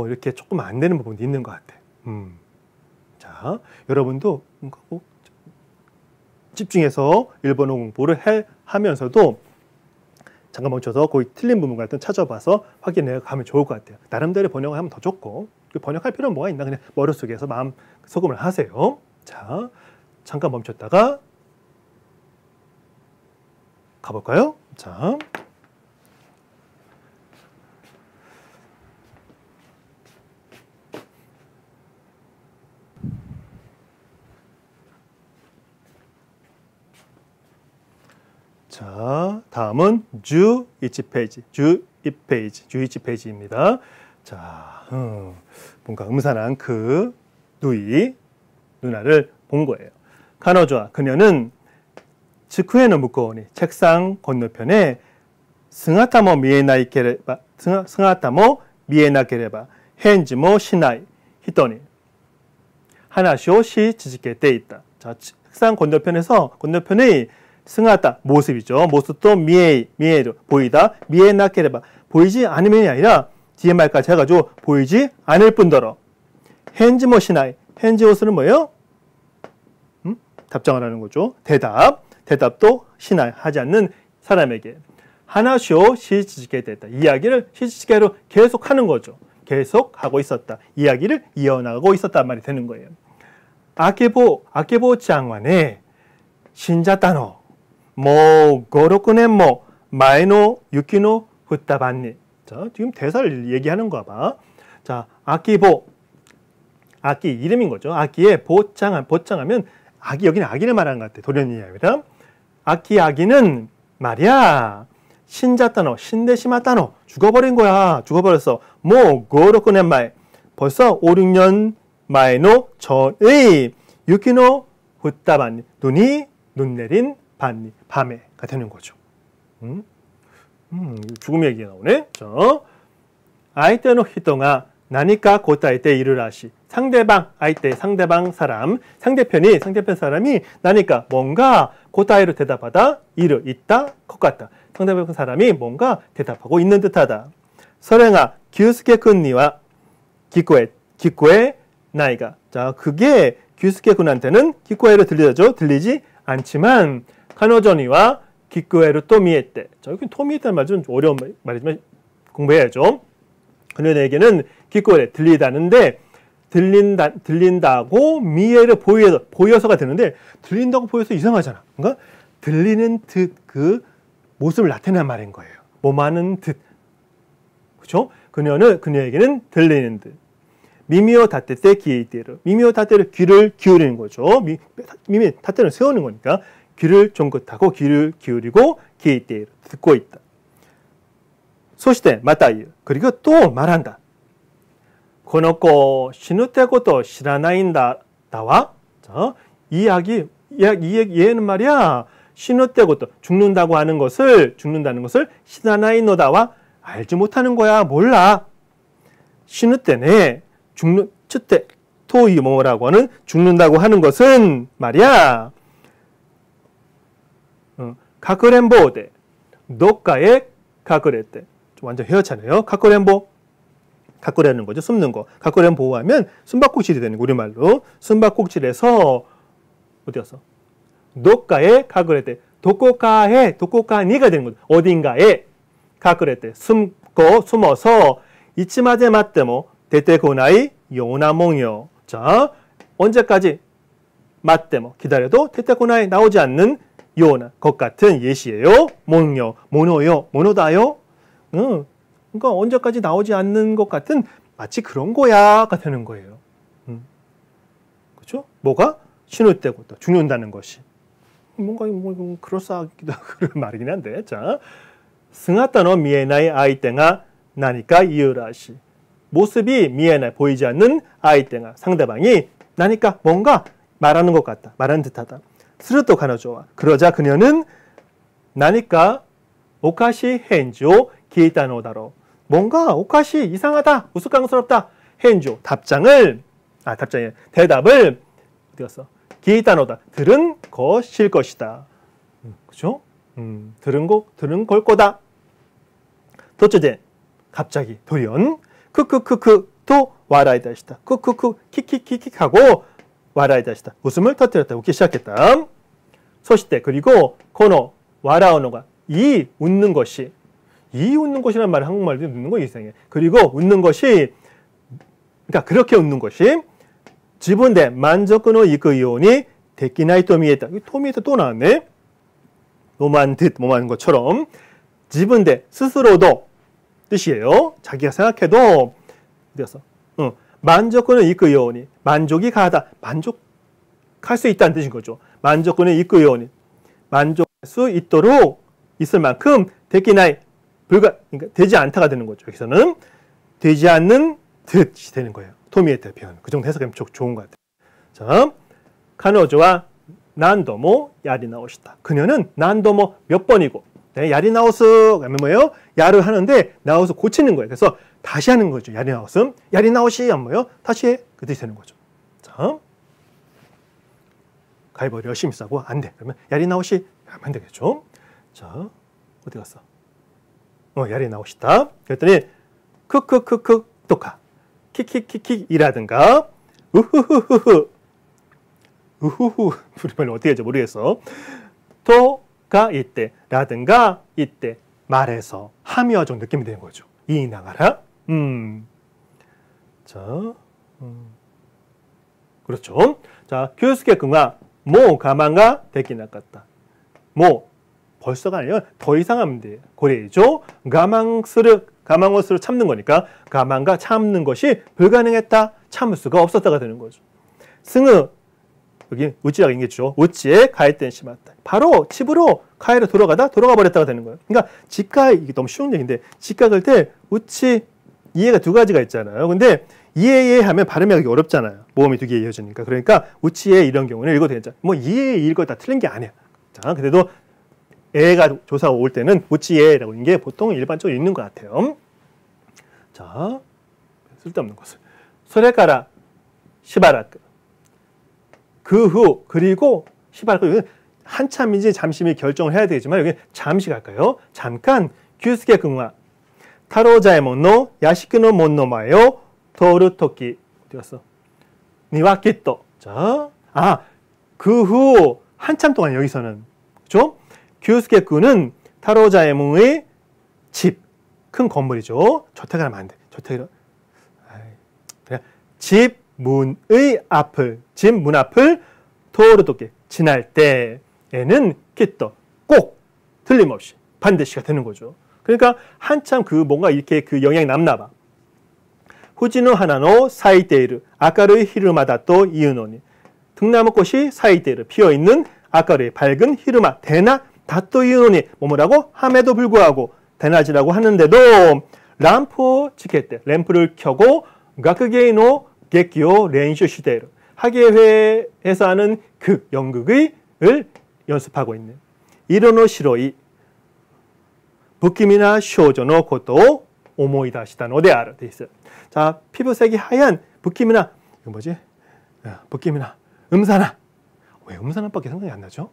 이렇게 조금 안 되는 부분도 있는 것 같아. 자, 여러분도 꼭 집중해서 일본어 공부를 하면서도 잠깐 멈춰서 거기 틀린 부분 같은 찾아봐서 확인해 가면 좋을 것 같아요. 나름대로 번역을 하면 더 좋고, 번역할 필요는 뭐가 있나 그냥 머릿속에서 마음 소금을 하세요. 자, 잠깐 멈췄다가 가볼까요? 자, 자, 다음은 주이치 페이지, 주이치 페이지입니다. 자, 뭔가 음산한 그 누나를 본 거예요. 카노조와 그녀는 즈쿠에노 무코니 책상 건너편에 스가타모 미에나케레바 스가타모 미에나케레바 헨지모 시나이 히토니 하나시오 시 지지케테 있다. 자, 책상 건너편에 승하다 모습이죠. 모습도 미에로 보이다. 미에나케레바 보이지 않으면이 아니라 뒤에 말까지 해가지고 보이지 않을 뿐더러 헨지모 시나이 헨지오스는 뭐예요? 답장을 하는 거죠. 대답도 시나이 하지 않는 사람에게 하나쇼 시지게 됐다. 이야기를 시지게로 계속 하는 거죠. 계속 하고 있었다. 이야기를 이어나가고 있었단 말이 되는 거예요. 아케보 장관의 신자타노 뭐 5, 6년 뭐 마에노 유키노 후타반니. 자, 지금 대사를 얘기하는 거 봐. 자, 아키 이름인 거죠. 아키에 보장하면 아기, 여기는 아기를 말하는 것 같아. 도련이 아니라 아기는 말이야 신자타노 신데시마타노 죽어버린 거야. 죽어버렸어. 뭐 5, 6년 말 벌써 5, 6년 마에노 전의 유키노 후타반니 눈 내린 밤에가 되는 거죠. 죽음 얘기가 나오네. 자, 아이테노 히토가 나니까 고타이테 이르라시. 상대편 사람이 나니까 뭔가 고타이로 대답하다 있다 것 같다. 상대편 사람이 뭔가 대답하고 있는 듯하다. 서랭아 규스케 군니와 기코에 나이가. 자, 그게 규스케 군한테는 기코에로 들리지 않지만 카노조니와 기쿠에로 토미에테. 자, 여기 토미에테는 말 좀 어려운 말이지만 공부해야죠. 그녀에게는 기쿠에 들리다는데 들린다고 미에를 보여서가 되는데 들린다고 보여서 이상하잖아. 그러니까 들리는 듯 그 모습을 나타내는 말인 거예요. 뭐하는 듯. 그렇죠? 그녀에게는 들리는 듯. 미미오 다테테 기에이테르. 미미오 다테를 귀를 기울이는 거죠. 미미 다테를 세우는 거니까 귀를 쫑긋하고 귀를 기울이고 기에이테르 듣고 있다. 소시테 마타이유. 그리고 또 말한다. この子死ぬってこと知らないんだ와. 자, 이 얘는 말이야. 死ぬってこと 죽는다는 것을 知らないのだ와 알지 못하는 거야. 몰라. 死ぬってね 죽는 츠때 토이 뭐라고 하는 죽는다고 하는 것은 말이야. 가쿠렌보데 녹가에 가쿠레때 완전 헤어차네요. 가쿠레는 거죠. 숨는 거. 가쿠렌보하면 숨바꼭질이 되는 거. 우리말로 숨바꼭질에서 어디였어? 도카에 가그레테. 도코카니가 되는 거죠. 어딘가에 가그레테. 숨어서 이치마데 맞대모 데테코나이 요나 몽요. 자, 언제까지 맞대모 기다려도 데테코나이 나오지 않는 요나 것 같은 예시예요. 몽요, 모노요, 모노다요. 그러니까 언제까지 나오지 않는 것 같은 마치 그런 거야가 되는 거예요. 그렇죠? 뭐가 신호때고 또 죽는다는 것이 뭔가 뭐 그럴싸하기도 하고 그런 말이긴 한데, 자, 스가타노 미에나이 아이테가 나니까 이유라시. 모습이 미에나이 보이지 않는 아이테가 상대방이 나니까 뭔가 말하는 것 같다, 말하는 듯하다. 스르토 가노조와 그러자 그녀는 나니까 오카시 헨지오 기타노다로. 뭔가 오카시 이상하다, 우스꽝스럽다. 헨조 대답을 어디 갔어? 기타노다 들은 것일 것이다. 그죠? 들은 걸 거다. 도쩌제 갑자기 돌연 크크크크 또 와라이다시다. 크크크 킥킥킥킥 하고 와라이다시다. 웃음을 터뜨렸다. 웃기 시작했다. 소시대 그리고 코노 와라오노가 이 웃는 것이라는 말은 한국말로 웃는 거 이상해. 그리고 웃는 것이 그러니까 그렇게 웃는 것이 지분대 만족노 이끄 요니 데키나이 토미에타. 토미에타 또 나왔네. 뭐만 것처럼 지분대 스스로도 뜻이에요. 자기가 생각해도 어디였어? 만족노 이끄 요니 만족이 가다. 만족할 수 있다는 뜻인 거죠. 만족노 이끄 요니 만족할 수 있도록 있을 만큼 데키나이 그러니까 되지 않다가 되는 거죠. 여기서는 되지 않는 듯이 되는 거예요. 토미에타 표현. 그 정도 해석하면 좋은 것 같아요. 자, 카노조와 난도모 야리나오시다. 그녀는 난도모 몇 번이고, 네, 야리나오스 하면 뭐예요? 야를 하는데 나오스 고치는 거예요. 그래서 다시 하는 거죠. 야리나오스. 야리나오시 하면 뭐예요? 다시 해. 그 뜻이 되는 거죠. 자, 가위바위보 열심히 싸고 안 돼. 그러면 야리나오시 하면 되겠죠. 자, 어디 갔어? 야리나오시다. 그랬더니 크크크크 또카 킥킥킥킥이라든가 우후후후후 우리말로 어떻게 할지 모르겠어. 또가 이때 라든가 이때 말해서 하며 좀 느낌이 되는 거죠. 이 나가라. 자, 그렇죠. 자, 교수께 그가 뭐 가만가 되기 나갔다. 뭐 벌써가 아니라 더 이상 하면 돼요. 고래이죠. 가망스를 참는 거니까 가망과 참는 것이 불가능했다. 참을 수가 없었다가 되는 거죠. 승의 여기 우찌라고 얘기했죠. 우찌에 가했던 심았다. 바로 집으로 가해로 돌아가 버렸다가 되는 거예요. 그러니까 직가 이게 너무 쉬운 얘기인데 직가 갈 때 우찌 이해가 두 가지가 있잖아요. 근데 이해하면 발음하기 어렵잖아요. 모음이 두 개 이어지니까. 그러니까 우찌에 이런 경우는 읽어도 되잖아. 뭐 이해 읽어 다 틀린 게 아니야. 자, 그래도 애가 조사가 올 때는 우찌에라고 하는 게 보통 일반적으로 있는 것 같아요. 자, 쓸데없는 것을. 소레가라 시바라크. 그 후 그리고 시바라크 한참인지 잠시인지 결정을 해야 되겠지만 여기 잠시 갈까요? 잠깐 규스케 근화 타로자에몬노 야시크노 몬노마요 토르토키 어디 갔어? 니와키토. 자, 그 후 한참 동안 여기서는 그렇죠? 규스케쿠는 타로자에몽의 집, 큰 건물이죠. 저택을 하면 안 돼. 저택을 집 문의 앞을, 집 문 앞을 토르토끼 지날 때에는 키토 꼭 틀림없이 반드시가 되는 거죠. 그러니까 한참 그 뭔가 이렇게 그 영향이 남나 봐. 후지노 하나노 사이테이르 아까르의 히르마다 또 이유노니 등나무꽃이 사이테이르 피어있는 아까르의 밝은 히르마 대나 다또 이유노니 뭐뭐라고 함에도 불구하고 대낮이라고 하는데도 람프 치케테 램프를 켜고 가크게이노 객기오 렌슈 시대로 학예회에서 하는 그 연극을 연습하고 있는 이로노 시로이 부키미나 쇼조노 코토 오모이다시다노 데아르 돼 있어요. 자, 피부색이 하얀 부키미나 이거 뭐지? 부키미나 음사나. 왜 음사나밖에 생각이 안 나죠?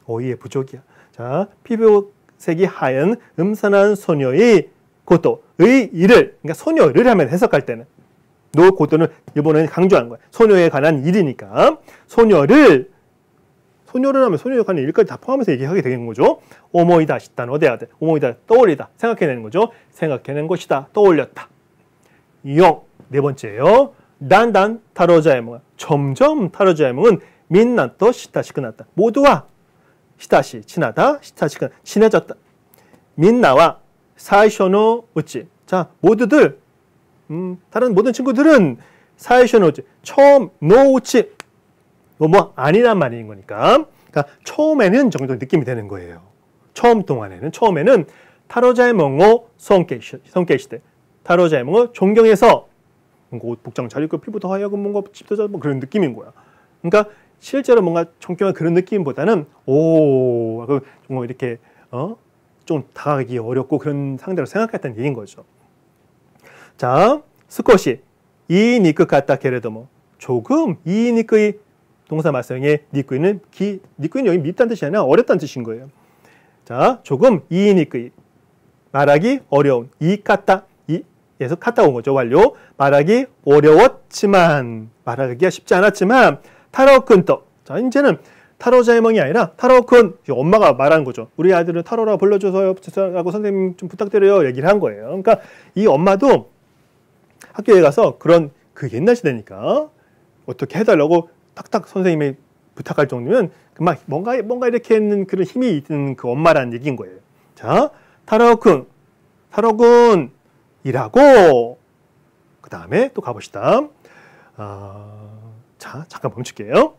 어이의 부족이야. 자, 피부색이 하얀 음산한 소녀의 고토의 일을, 그러니까 소녀를 하면 해석할 때는 노 고도는 일본어는 강조한 거야. 소녀에 관한 일이니까. 소녀를 하면 소녀에 관한 일까지 다 포함해서 얘기하게 되는 거죠. 오모이다 시다 노데아데. 오모이다 떠올리다. 생각해내는 거죠. 생각해낸 것이다. 떠올렸다. 영. 네 번째예요. 단단 타로자에몽. 점점 타로자에몽은 민난 또 시타시크났다. 모두와 시타시 친하다. 시타시크 친해졌다. 민나와 사이쇼노 우치. 자, 모두들 다른 모든 친구들은 사이쇼노 우치. 처음 노 우치. 뭐 아니란 말인 거니까. 그러니까 처음에는 정도 느낌이 되는 거예요. 처음에는 타로자에몽을 손케시대. 타로자에몽을 존경해서 뭔가 옷 복장 잘 입고 피부도 하얗고 뭔가 집도 잘 뭐 그런 느낌인 거야. 그러니까 실제로 뭔가 존경한 그런 느낌보다는 정말 이렇게 좀 다가가기 어렵고 그런 상대로 생각했다는 얘기인 거죠. 자, 스코시 이니크 같다 게레도모 조금 이니크의 동사 말성의 니크이는 니크이는 여기 밉다는 뜻이 아니라 어렵다는 뜻인 거예요. 자, 조금 이니크이 말하기 어려운 이 같다 이에서 갔다 온 거죠. 완료. 말하기 어려웠지만 말하기가 쉽지 않았지만 타로쿤또 자 이제는 타로자에몽이 아니라 타로쿤 엄마가 말하는 거죠. 우리 아들을 타로라 불러줘서라고 선생님 좀 부탁드려요 얘기를 한 거예요. 그러니까 이 엄마도 학교에 가서 그런 그 옛날 시대니까 어떻게 해달라고 탁탁 선생님이 부탁할 정도면 막 뭔가 이렇게 있는 그런 힘이 있는 그 엄마라는 얘기인 거예요. 자, 타로쿤이라고 그 다음에 또 가봅시다. 자, 잠깐 멈출게요.